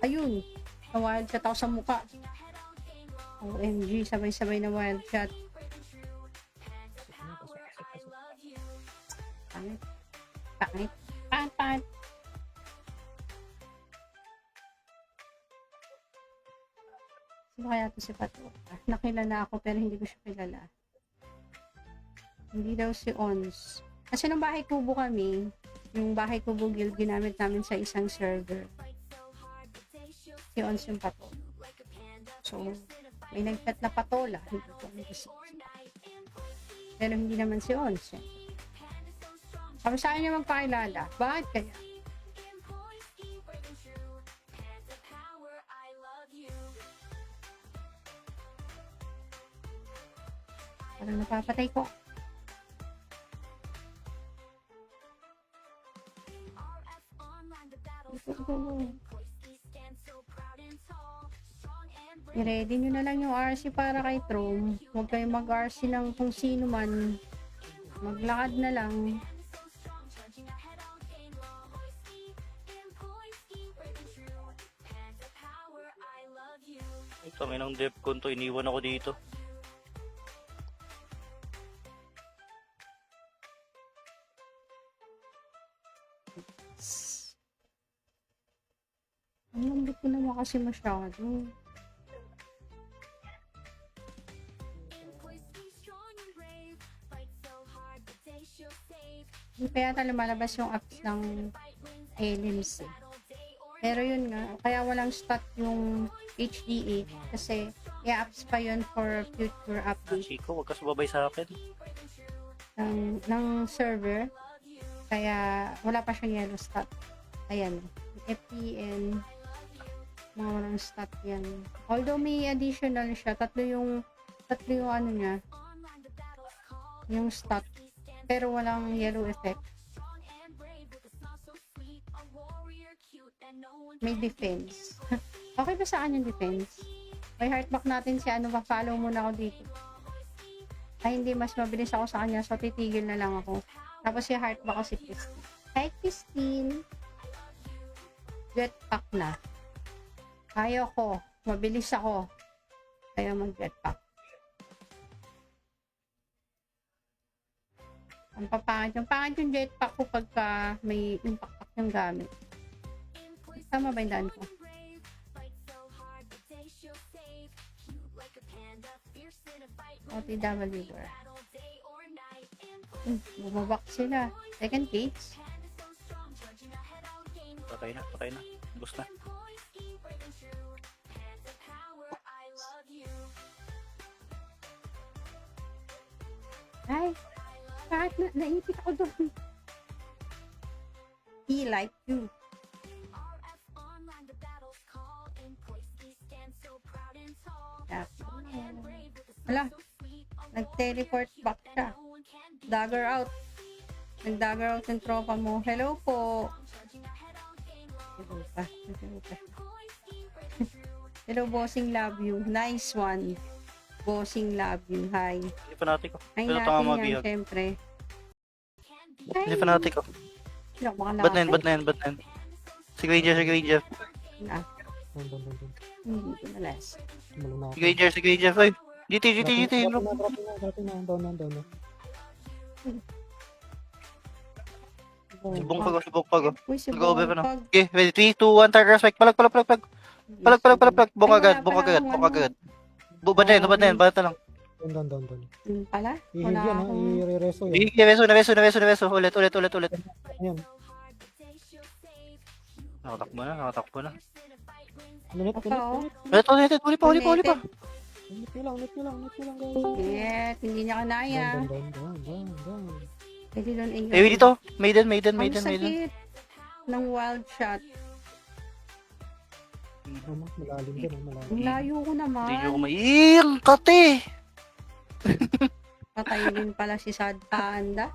Ayun. Na-wild shot ako sa mukha. OMG, sabay-sabay na wild shot. Pangit. Pangit. Sino kaya to si Pato? Nakilala ako pero hindi ko siya kilala. Hindi daw si Ons. Kasi nung bahay kubo kami, yung bahay kubo guild ginamit namin sa isang server. Si Ons yung Pato. So, may nagchat na patola. Hindi ko alam kasi. Pero hindi naman si Ons. Eh. Sabi sa akin niya magpakilala. Bakit kaya? Parang napapatay ko. I-ready nyo na lang yung RC para kay Trom. Huwag kayong mag-RC ng kung sino man. Maglakad na lang. Ay, tangin ng Defcon to. Iniwan ako dito. Ang lambot ko naman kasi masyado. Hindi pa yata lumalabas yung apps ng Elims eh. Pero yun nga, kaya walang stat yung HDA kasi i-apps pa yun for future update Chico, wag ka sumabay sa akin. ng server. Kaya wala pa siyang yellow stat. Ayan, FPN, mga walang stat yan. Although may additional siya, tatlo yung ano niya, yung stat. Pero walang yellow effect. May defense. Okay ba sa akin yung defense? May heartback natin si ano, ma-follow muna ako dito. Ay, hindi, mas mabilis ako sa kanya, so titigil na lang ako. Tapos si heartback ko si Christine. Hi, Christine! Jetpack na. Ayaw ko. Mabilis ako. Ayaw mag-jetpack. Ang papangit. Yung pangit yung jetpack ko pagka may impact yung gamit. Tama ba yung daan ko? OTW. Bumabak sila. Second case. Patay na. Bus na. Ay, bakit naipit ako doon? He like you. Wala, nag-teleport back siya. Dagger out. Nag-dagger out yung tropa mo. Hello po. Hello pa. Hello, bossing, love you. Nice one. Bossing, love you. Hi. Hindi fanatic ko. Ay, Pero natin tama yan, mabihag. syempre. Hindi fanatic ko. Sino, baka Ba't na nakapay? yan? Si Granger. Ah, Doon. hindi ko nalas. Tumalong na ako. Si Granger. Ay, GT. Drop na. Down na. Subong pag. Uy, si Nag-over pa na. Bongpag. Okay, ready? 3, 2, 1, target strike. Palag. Palag. Bong agad. Ba't na yan? Bata lang. Down. Pala? I-heal Wala yan ha. akong... I-reso yan. Sige, reso. Ulit. Ayan. Nakatakbo na. Minute. Oo. Ulit. Huli pa. Minute nyo lang guys. Shit, hindi niya kanaya. Down. Pwede doon ay... Ay, dito. Maiden. Ang sakit ng wild shot. Malalim din. Ang layo ko naman. Hindi nyo kumain. Kate! Patay din pala si Sad Panda.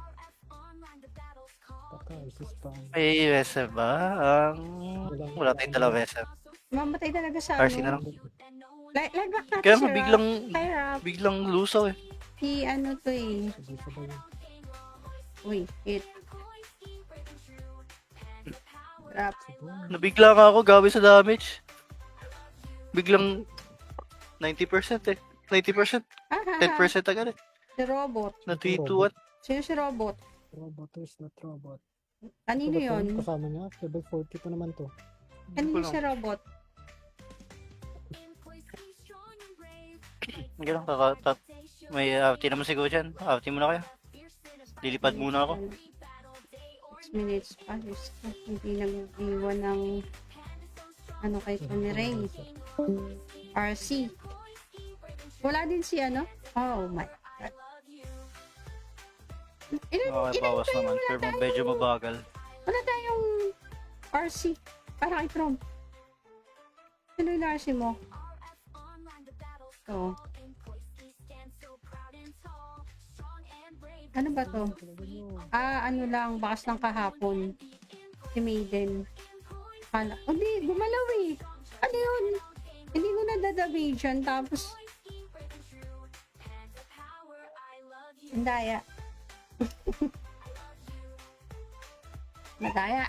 Patay, sistang. Ay, SM ba? Wala tayong dalawa SM. Mamatay talaga sa RC na lang. Light back natin Kaya si nga, Rob. Hi, Rob. biglang lusaw eh. Si ano to eh. Sabay. Uy, hit. Rob. Nabigla nga ako, gabi sa damage. Biglang 90% eh. 90%, Ah, 10% agad eh. si Robot. Na 3, 2, 1. Sino si Robot? Robot is not robot. Kanino Ano ba to? yun? Kasama niya. Level 40 pa naman to. Kanino si Robot? Ganun, may outing naman siguro dyan. Outing muna kayo. Lilipad muna ako. 6 minutes pa. Diyos ko, hindi nag-iwan ng ano kay Tony Ray. RC. Wala din si ano? Oh my God. Okay, bawas naman. Pero medyo mabagal. Wala tayong RC. Para kay Trom. Sino yung RC mo? So. Ano ba to? Ano lang, bakas lang kahapon. Si Maiden. Di, gumalaw eh. Ano yun? Hindi ko damagean, tapos ang daya. Madaya.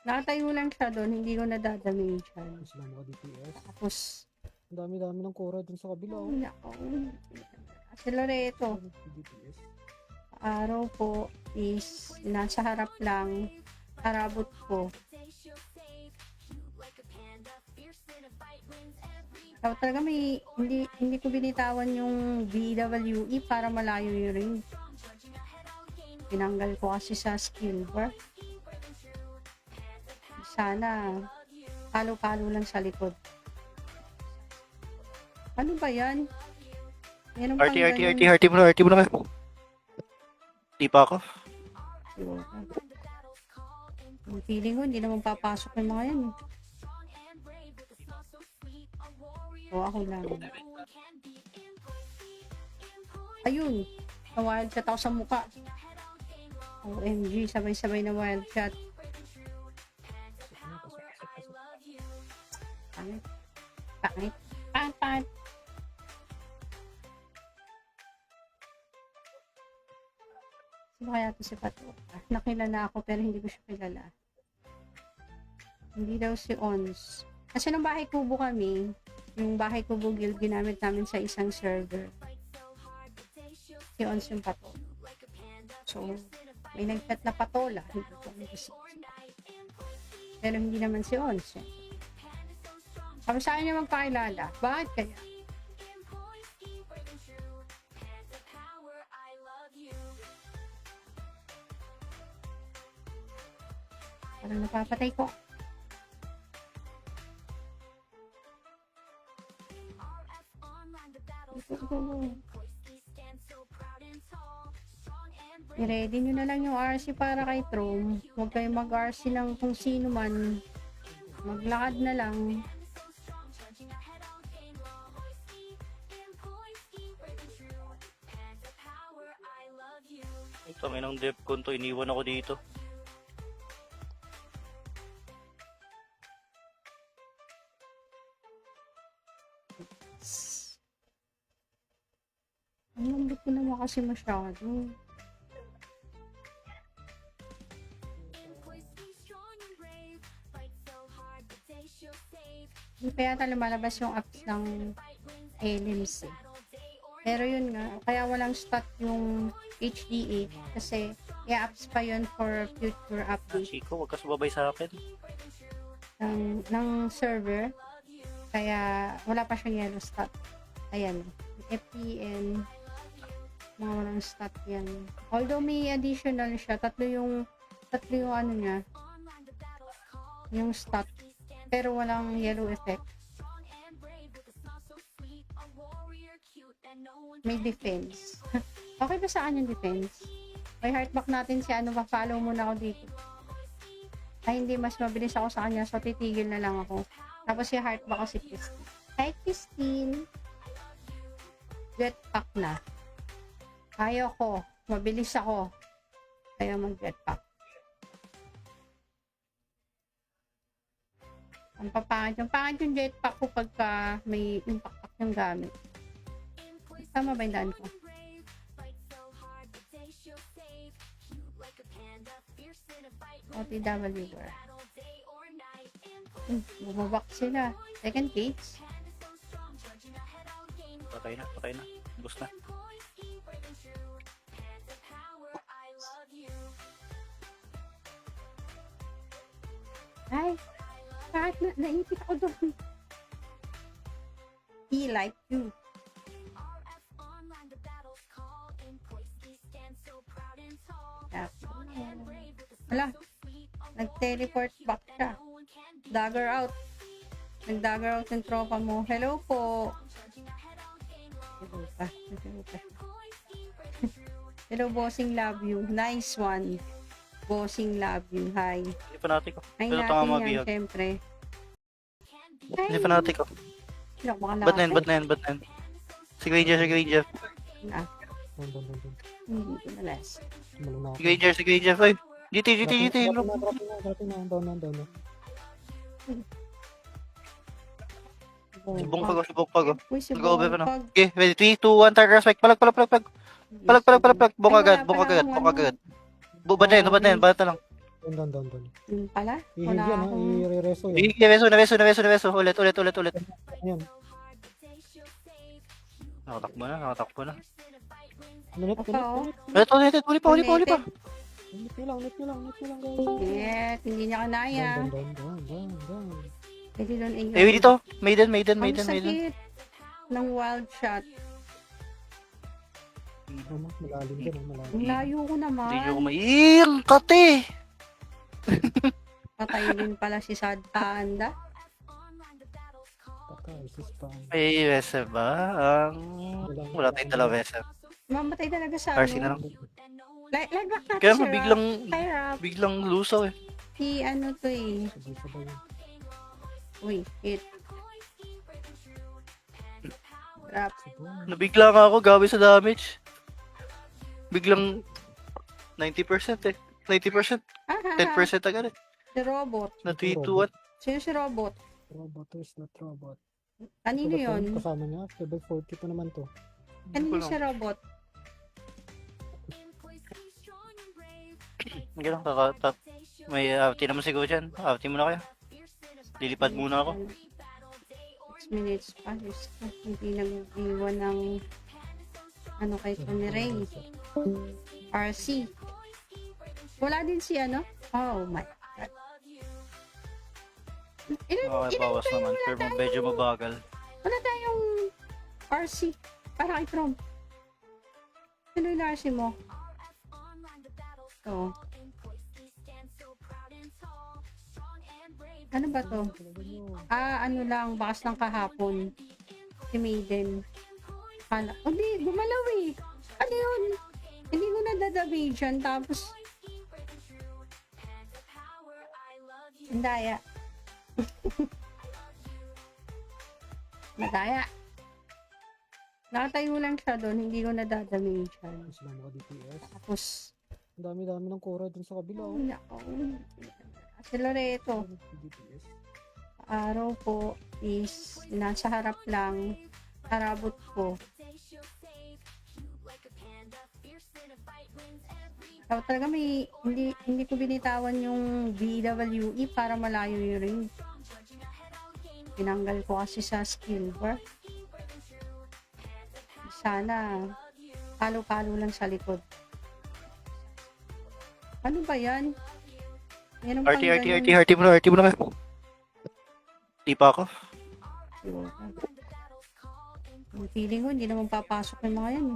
Nakatayo lang siya doon, hindi ko nadadamagean. Ang sila mga DPS. Tapos, Ang dami-dami ng Cora dun sa kabila. Oh. nako. Accelerator. DPS. Araw po is nasa harap lang. Arabot ko. So, talaga hindi ko binitawan yung BWE para malayo yung range. Tinanggal ko kasi sa skill bar. Sana palo-palo lang sa likod. Ano ba yan? Yan ang RT, RT, pangganyan. RT, RT mo na kayo. Di pa ako. Yung feeling ko, hindi naman papasok yung mga yan. O, ako lang. Ayun. Na-wild shot ako sa mukha. OMG, sabay-sabay na wild shot. Pangit. Pangit. Pangit. Sino kaya to si Pato? Nakilala ako pero hindi ko siya kilala. Hindi daw si Ons. Kasi nung bahay kubo kami, yung bahay kubo guild ginamit namin sa isang server. Si Ons yung Pato. So, may nag-chat na patola. Hindi ko alam kasi. Pero hindi naman si Ons. Eh. Sabi sa akin niya magpakilala. Bakit kaya? Parang napapatay ko. I-ready nyo na lang yung RC para kay Trom. Huwag kayong mag-RC ng kung sino man. Maglakad na lang. Ito, may nang Defcon to. Iniwan ako dito. Ang lambot ko naman kasi masyado. Hindi pa yata lumalabas yung apps ng LMC. Pero yun nga, kaya walang stat yung HDA kasi i-apps pa yun for future update Chico, wag ka sumabay sa akin. ng server. Kaya wala pa siyang yellow stat. Ayan, FPN, mga walang stat yan. Although may additional siya, tatlo yung ano niya, yung stat, pero walang yellow effect. May defense. Okay ba sa yung defense? May heartback natin si ano, pa-follow muna ako dito. Ay, hindi, mas mabilis ako sa kanya, so titigil na lang ako. Tapos si heartback ko si Christine. Hi, Christine! Jetpack na. Ayaw ko. Mabilis ako. Kaya mag-jetpack. Ang papangit. Yung pangit yung jetpack ko pagka may impact yung gamit. Tama ba yung daan ko? OTW bar. Bumabak sila. Second page. Patay na. Bus na. Ay, bakit naipit ako doon? He like you. Wala, nag-teleport back siya. Dagger out. Nag-dagger out yung tropa mo. Hello po. Hello pa. Hello, bossing, love you. Nice one. Bossing, love you. Hi. Hindi pa natin ko. Ay, Pero natin tama yan, mabihag. syempre. Hindi pa natin ko. Sino, baka Ba't na yan? Si Granger. Ah, Doon. hindi ko nalas. Tumalong na ako. Si Granger. Ay, GT. Dropping na. Down na. Oh, Subong pag, subong pag. Uy, si Nag-over ka na. Bongpag. Okay, ready, 3, 2, 1, target spike. Palag, palag, palag, palag. Palag, palag, palag, palag. Bong Ay, agad, wala bong pala agad, akong bong ano. agad. Banda yun, banda yun. Doon. Yun pala. I-heal Wala yan ha. akong... I-reso yan. Reso. Ulit. Yan. Nakatakbo na. Ulit. Opo. Ulit pa. Ulit nyo lang guys. Yes, hindi niya kanaya. Down. Pwede doon inyo. Eh, dito. Maiden. Ang sakit ng wild shot. Malalim din. Ang layo ko naman. Hindi nyo kumain. Kate! Patay din pala si Sad Panda. Patay, sispaan. May SM ba? Wala tayong dalawang SM. Mamatay talaga sa RC na lang. Light back natin Kaya si nga, Rob. Hi, Rob. biglang lusaw eh. Si ano to eh. Sabay. Uy, hit. Drop. Nabigla nga ako, gawi sa damage. Biglang 90% eh. 90%, Ah, 10% agad eh. si Robot. Na 3, 2, 1. Sino si Robot? Robot is not robot. Kanino yun? Kasama niya. Level 40 pa naman to. Kanino si Robot? Ganun, may outing naman siguro dyan. Outing muna kayo. Lilipad muna ako. 6 minutes pa. Diyos ko, hindi nag-iwan ng ano kay Tony Ray. RC. Wala din si ano? Oh my God. Okay, bawas naman. Pero medyo mabagal. Wala tayong RC. Para kay Chrome. Sino yung RC mo? Ito. Ano ba to? Ano lang, bakas ng kahapon. Si Maiden. Hindi, gumalaw eh. Ano yun? Hindi ko nadadamage yan. Tapos, Daya. Madaya. Nakatayo lang siya doon. Hindi ko nadadamage yan. Sila mga DPS. Tapos, Ang dami ng Cora dun sa kabila. Oh. nako. Si Loreto. DPS. Araw po is nasa harap lang. Harabot ko. So, talaga hindi ko binitawan yung BWE para malayo yung ring. Tinanggal ko kasi sa skill bar. Sana palo-palo lang sa likod. Ano ba yan? Meron pang ganun. RT muna kayo. Di pa ako. Yung feeling ko, hindi naman papasok yung mga yan.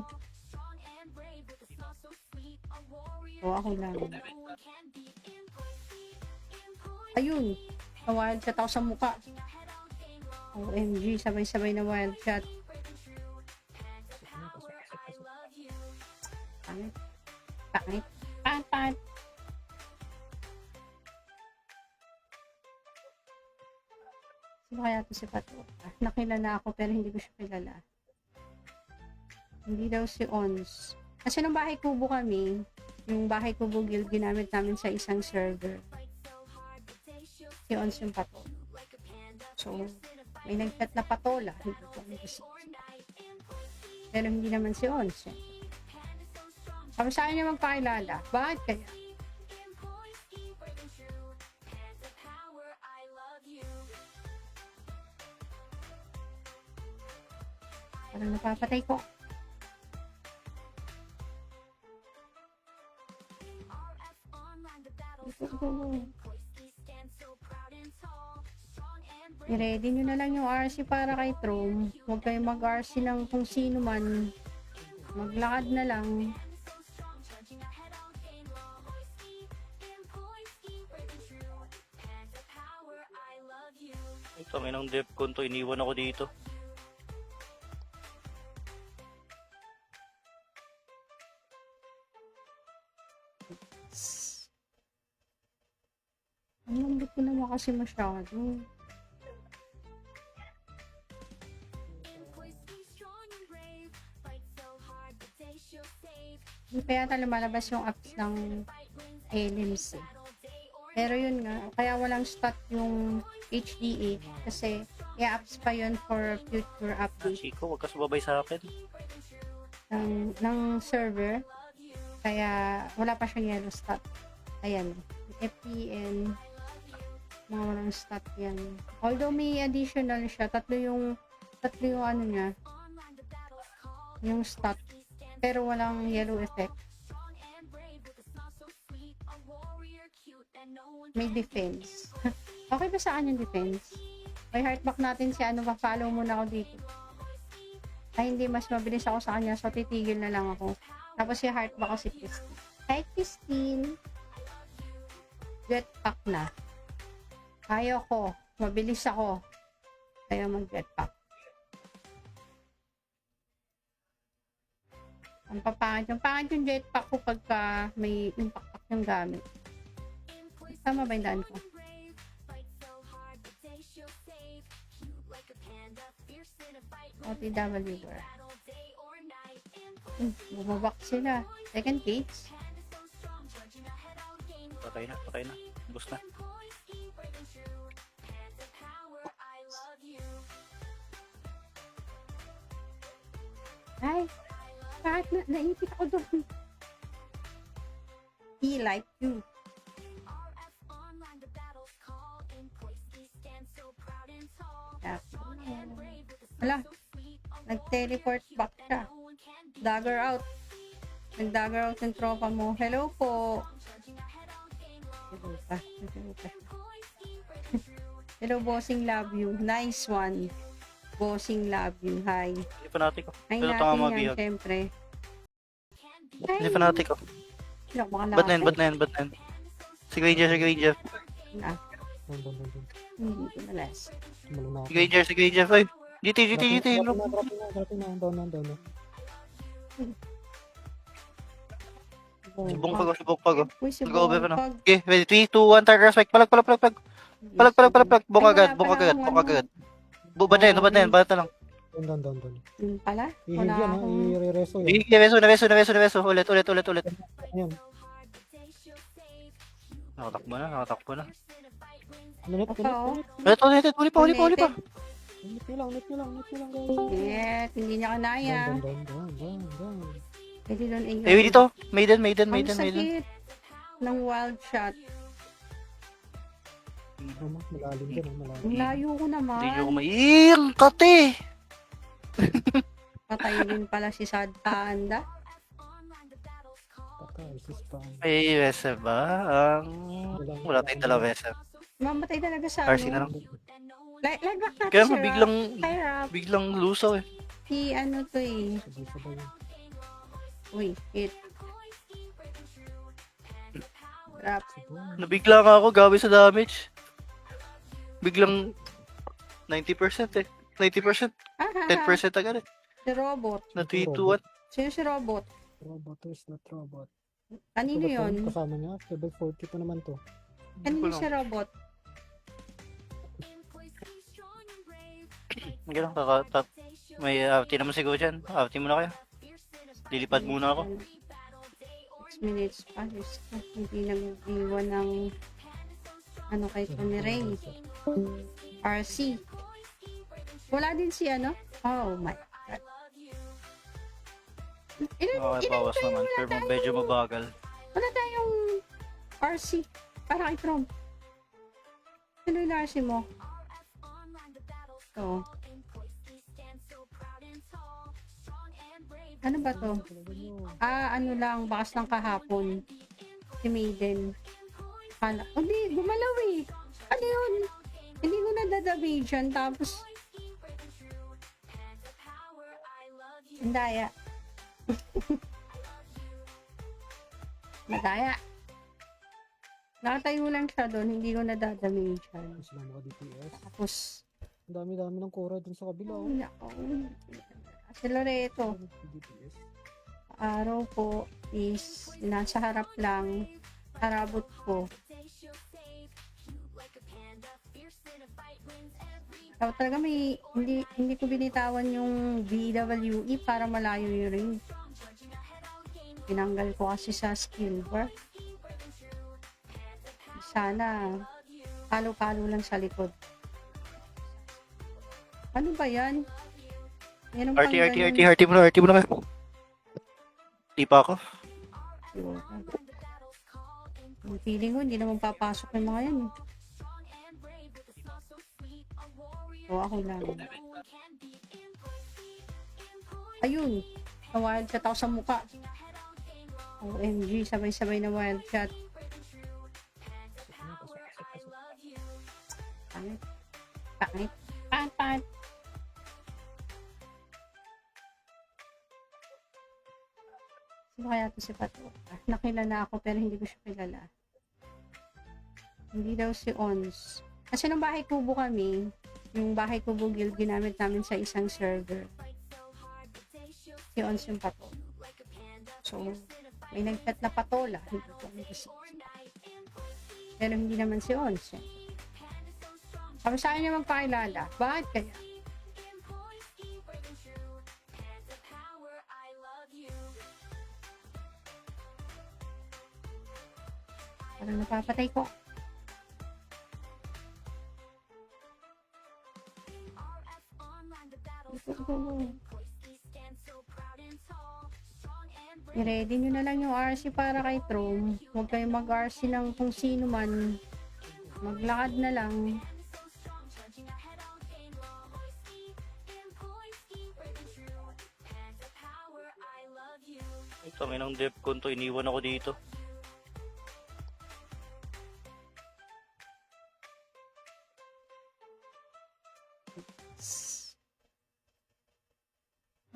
O, ako lang. Ayun. Na-wild shot ako sa mukha. OMG, sabay-sabay na wild shot. Pangit. Sino kaya ito si Pato? Nakilala ako pero hindi ko siya kilala. Hindi daw si Ons. Kasi nung bahay kubo kami, yung bahay kubo guild ginamit namin sa isang server. Si Ons yung Pato. So, may nag-chat na patola. Hindi ko alam kasi. Pero hindi naman si Ons. Sabi sa akin niya magpakilala. Bakit kaya? Parang napapatay ko. I-ready nyo na lang yung RC para kay Trom. Huwag kayong mag-RC ng kung sino man. Maglakad na lang. Tangin ng Defcon to, iniwan ako dito. Ang lambot ko naman kasi masyado. Hindi pa yata lumalabas yung apps ng Elims eh. Pero yun nga, kaya walang stat yung HDA kasi i-apps pa yun for future update Chico, wag ka sumabay sa akin. ng server. Kaya wala pa siyang yellow stat. Ayan. FPN. Mga walang stat yan. Although may additional siya. Tatlo yung ano niya. Yung stat. Pero walang yellow effect. May defense. Okay ba saan yung defense? May heartback natin si ano, pa-follow muna ako dito. Ay, hindi, mas mabilis ako sa kanya, so titigil na lang ako. Tapos si heartback ko si Christine. Hi, Christine! Jetpack na. Ayaw ko. Mabilis ako. Kaya mag-jetpack. Ang papangit. Yung pangit yung jetpack ko pagka may impact yung gamit. Tama ba yung daan ko? OTW were. Bumabak sila. Second case. Patay na. Bus na. Ay, bakit naipit ako doon? He like you. Wala. Nag-teleport back siya. Dagger out. Nag-dagger out yung tropa mo. Hello po. Hello pa. Hello, bossing, love you. Nice one. Bossing, love you. Hi. Hindi fanatic ko. Ay, Pero natin tama yan, mabiyag. syempre. Hindi fanatic ko. Sino, baka Ba't na yan? Si Granger. Na. Doon. Hindi ko nalas. Maluna Si ako. Granger. Ay, GT. Drop na. Doon na. Subong pag. Uy, si Nag-over na. Bongpag. Okay, ready? 3, 2, 1, target spike. Palag. Palag. Bong Ay, agad. wala pa lang ano. Ba't na yan? Ba't na lang? Doon. Yun pala. I-heal Wala yan ha. akong... I-reso yan. Nareso. Ulit. Ayan. Nakatakbo na. Minute. Okay, Ulit pa. Net nyo lang guys. Yes, hindi niya kanaya. Down. Pwede doon inyo. Eh, dito. Maiden. Ang sakit ng wild shot. Malalim din. Ang layo ko naman. Hindi nyo kumain. Kate! Patay din pala si Sad Panda. Patay, sistang. May SM ba? Wala tayong dalawa SM. Mamatay talaga sa RC na lang. Light back natin Kaya si nga, Rob. Hi, Rob. biglang lusaw eh. Si ano to eh. Sabay yun. Uy, hit. Rob. Nabigla nga ako, gabi sa damage. Biglang 90% eh. 90%, Ah, 10% agad eh. si Robot. Na 3, 2, 1. Sino si Robot? Robot is not robot. Kanino yun? Kasama niya. Level 40 pa naman to. Kanino si Robot? Ganun, may outing naman siguro dyan. Outing muna kayo. Lilipad muna ako. 6 minutes pa. Diyos ko, hindi nag-iwan ng ano kay Tony Ray. RC. Wala din si ano? Oh my God. Bawas naman. Pero medyo mabagal. Wala tayong RC. Para kay Trump. Sino yung RC mo? Ito. Ano ba to? Ano lang, bakas ng kahapon. Si Maiden. Hindi, gumalaw eh. Ano yun? Hindi ko nadadamage yan. Tapos, ang daya. Madaya. Nakatayo lang siya doon. Hindi ko nadadamage yan. Sila mga DPS. Tapos, Ang dami ng kura dun sa kabila. Oh. si Loreto. DPS. Araw po is nasa harap lang. Harabot ko. So, talaga hindi ko binitawan yung BWE para malayo yung ring. Pinanggal ko kasi sa skill bar. Sana palo-palo lang sa likod. Ano ba yan? Yan ang RT, RT, pangganyan. RT, RT mo na kayo. Di pa ako. Yung feeling ko, hindi naman papasok yung mga yan. O, ako lang. Ayun. Na-wild shot ako sa mukha. OMG, sabay-sabay na wild shot. Pangit. Pangit. Pangit. Sino kaya to si Pato? Nakilala ako pero hindi ko siya kilala. Hindi daw si Ons. Kasi nung bahay kubo kami, yung bahay kubo guild ginamit namin sa isang server. Si Ons yung Pato. So, may nagchat na patola. Hindi ko alam kasi. Pero hindi naman si Ons. Eh. Sabi sa akin niya magpakilala. Bakit kaya? Parang napapatay ko. I-ready nyo na lang yung RC para kay Trom. Huwag kayong mag-RC ng kung sino man. Maglakad na lang. Ito, may nang dev ko to. Iniwan ako dito.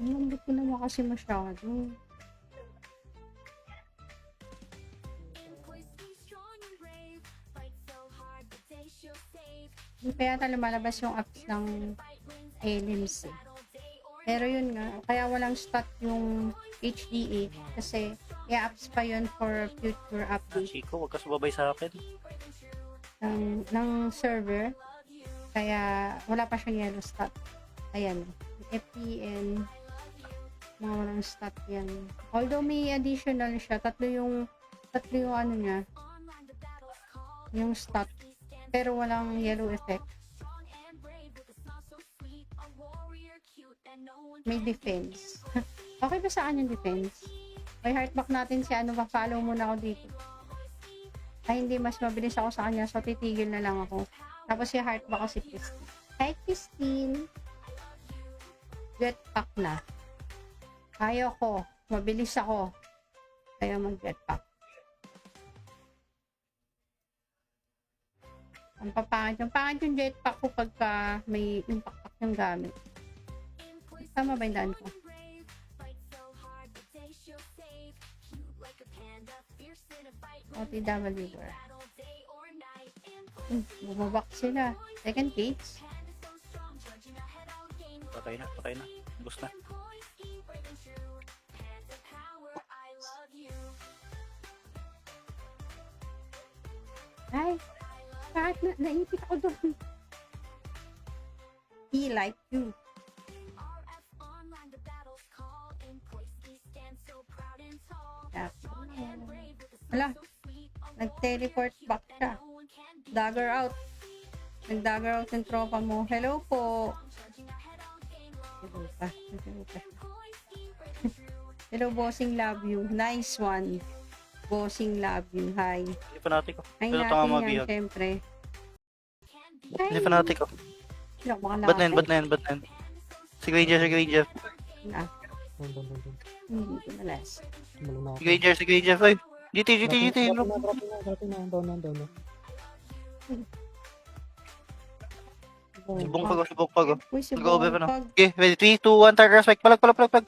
Ang lambot ko naman kasi masyado. Hindi pa yata lumalabas yung apps ng LMC. Pero yun nga, kaya walang stat yung HDA kasi i-apps pa yun for future update Chico, wag ka sumabay sa akin. ng server. Kaya wala pa siyang yellow stat. Ayan, FPN, mga walang stat yan. Although may additional siya, tatlo yung ano niya, yung stat. Pero walang yellow effect. May defense. Okay ba sa akin yung defense? May heartback natin si ano, pa-follow muna ako dito. Ay, hindi, mas mabilis ako sa kanya, so titigil na lang ako. Tapos si heartback ko si Christine. Hi, Christine! Jetpack na. Ayaw ko. Mabilis ako. Kaya mag-jetpack. Ang papangit. Yung pangit yung jetpack ko pagka may impact yung gamit. Tama ba yung daan ko? OTW. Bumabak sila. Second case. Patay na. Bus na. Ay, bakit naipit ako doon? He like you. Wala, nag-teleport back siya. Dagger out. Nag-dagger out yung tropa mo. Hello po. Hello pa. Hello, bossing, love you. Nice one. Bossing, love you. Hi. Hindi fanatic ko. Ay, Pero natin tama yan, mabihag. syempre. Hindi fanatic ko. Sino, baka Ba't na nakapay? yan? Si Granger. Ah, Doon. hindi ko nalas. Malun ako. Si Granger. Ay, GT. Drop na. Down na. Subong pag. Uy, si Nag-over pa na. Bongpag. Okay, ready? 3, 2, 1, target strike. Palag. Palag.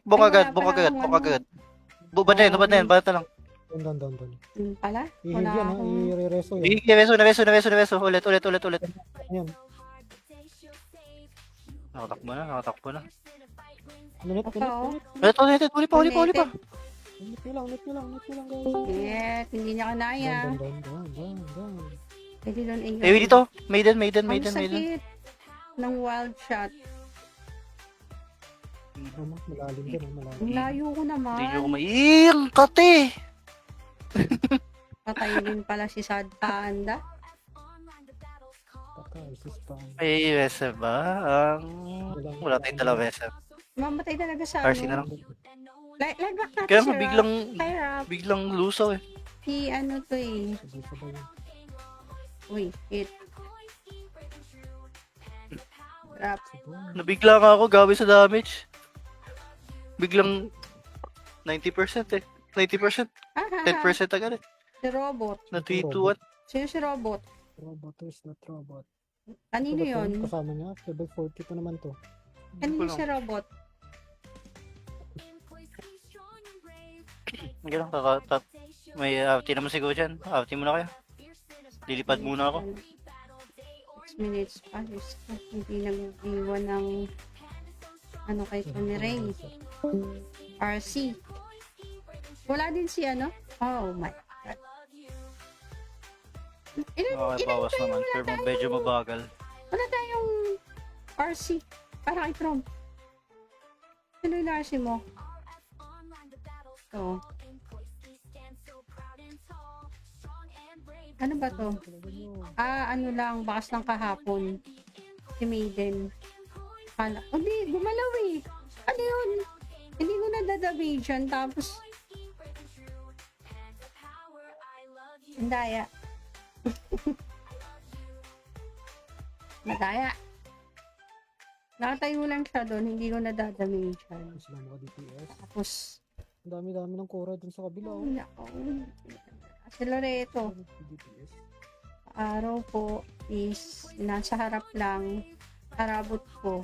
Bong agad. Ba't na yan? Lang. Down. Yun pala? I-heal Wala yan ha. akong... I-reso yan. Bigay, reso. Ulit. Ayan. Nakatakbo na. Minute. Oo. Ulit. Huli pa. Minute nyo lang guys. Shit, hindi niya kanaya. Down. Pwede doon iyo. May dito. Maiden. Ang sakit ng wild shot. Malalim din. Ang layo ko naman. Hindi nyo kumail. Kate! Patay din pala si Sad Panda. Crisis pa. Ay, USM ba? Wala tayong dalawa SM. Mamatay talaga sa RC na lang. Lag back natin Kaya si nga, Rap. biglang, Hi, Rap. biglang lusaw eh. Si ano to eh. Sabay-sabay yun. Uy, hit. Rap. Sabay. Nabigla nga ako, gabi sa damage. Biglang 90% eh. 90%, Ah, 10% agad eh. si Robot. Na 3, 2, 1. Sino si Robot? Robot is not robot. Kanino Ito ba to? yun? Kasama niya. Level 40 pa naman to. Kanino si Robot? Ganun, may outie naman siguro dyan. Outie muna kayo. Lilipad muna ako. 6 minutes pa. Diyos ko, hindi nag-iwan ng ano kay Tony Ray. RC. Wala din si ano? Oh my God. Okay, bawas naman. Pero medyo mabagal. Wala tayong RC. Para kay Trom. Sino yung RC mo? Ito. Ano ba to? Ano lang, bakas lang kahapon. Si Maiden. Kala, hindi, gumalaw eh. Ano yun? Hindi ko nadadabay dyan, tapos ang daya. Madaya. Nakatayo lang siya doon, hindi ko nadadamay dyan. Sila mga DPS. Tapos, Ang dami-dami ng Cora dun sa kabila. Oh. nako. Si Loreto, DPS. araw po is nasa harap lang, arabot ko.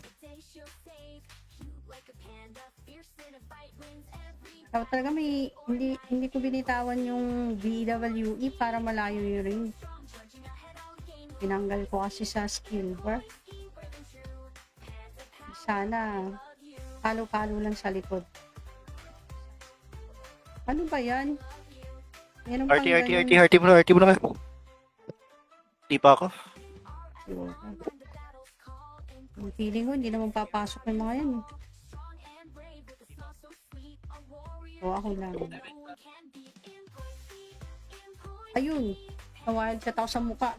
So, talaga hindi ko binitawan yung BWE para malayo yung ring. Tinanggal ko kasi sa skill bar. Sana, palo-palo lang sa likod. Ano ba yan? Meron pang ganun. RT muna kayo. Di pa ako. Yung feeling ko, hindi naman papasok yung mga yan. O, ako lang. Ayun. Na-wild shot ako sa muka.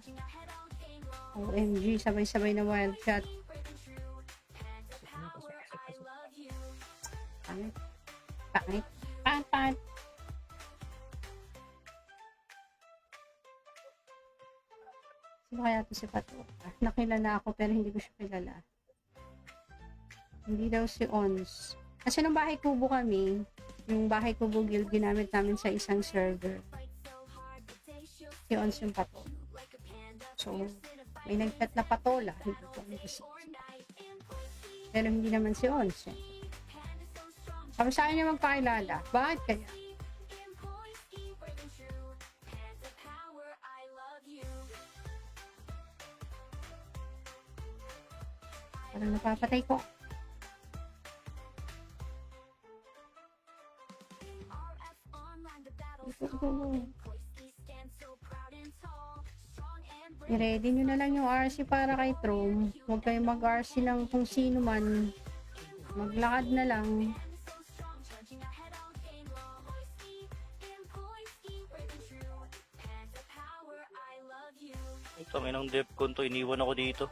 OMG, sabay-sabay na wild shot. Pangit. Pangit. Pangit. Sino kaya ito si Pato? Nakilala ako pero hindi ko siya kilala. Hindi daw si Ons. Kasi nung bahay kubo kami, yung bahay kubo guild ginamit namin sa isang server. Si Ons yung Pato. So, may nag-chat na patola. Hindi ko alam kasi. Pero hindi naman si Ons. Eh. Sabi sa akin niya magpakilala. Bakit kaya? Parang napapatay ko. I-ready nyo na lang yung RC para kay Trom. Huwag kayong mag-RC ng kung sino man. Maglakad na lang. Tangin ng Defcon to, iniwan ako dito.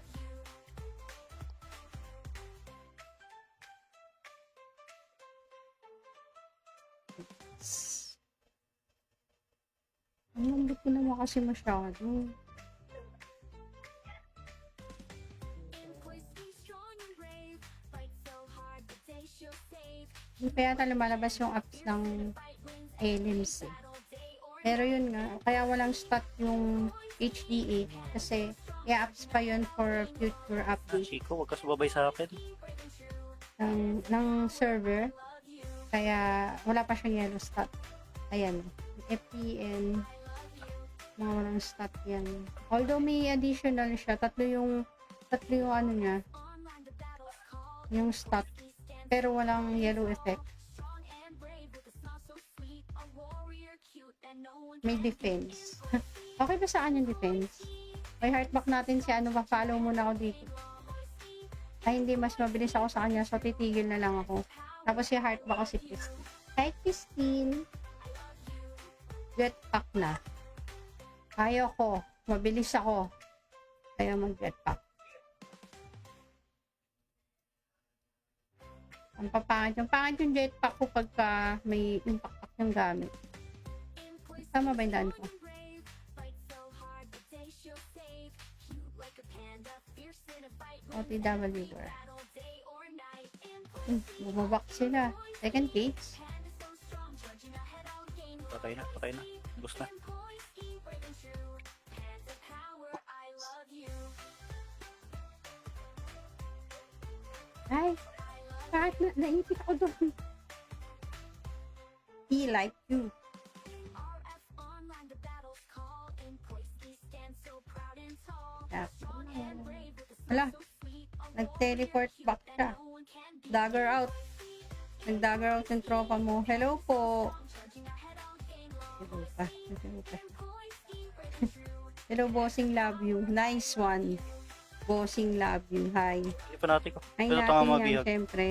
Ang lambot ko naman kasi masyado. Hindi pa yata lumalabas yung apps ng Elims eh. Pero yun nga, kaya walang stat yung HDA kasi i-apps pa yun for future update Chico, wag ka sumabay sa akin. ng server. Kaya wala pa siyang yellow stat. Ayan, FPN, mga walang stat yan. Although may additional siya, tatlo yung ano niya, yung stat, pero walang yellow effect. May defense. Okay ba sa yung defense? May heartback natin si ano, pa-follow muna ako dito. Ay, hindi, mas mabilis ako sa kanya, so titigil na lang ako. Tapos si heartback ko si Christine. Hi, Christine! Jetpack na. Kaya ko. Mabilis ako. Kaya mag-jetpack. Ang papangit. Yung pangit yung jetpack ko pagka may impact yung gamit. Tama ba yung daan ko? OTW bar. Bumabak sila. Second page. Patay na. Bus na. Ay, bakit naipit ako doon? He like you. Wala. Nag-teleport back siya. Dagger out. Nag-dagger out yung tropa mo. Hello po. Hello pa. Hello, bossing, love you. Nice one. Bossing, love you. Hi. Hindi pa natin ko. Ay Ito natin yan, mabihag. syempre.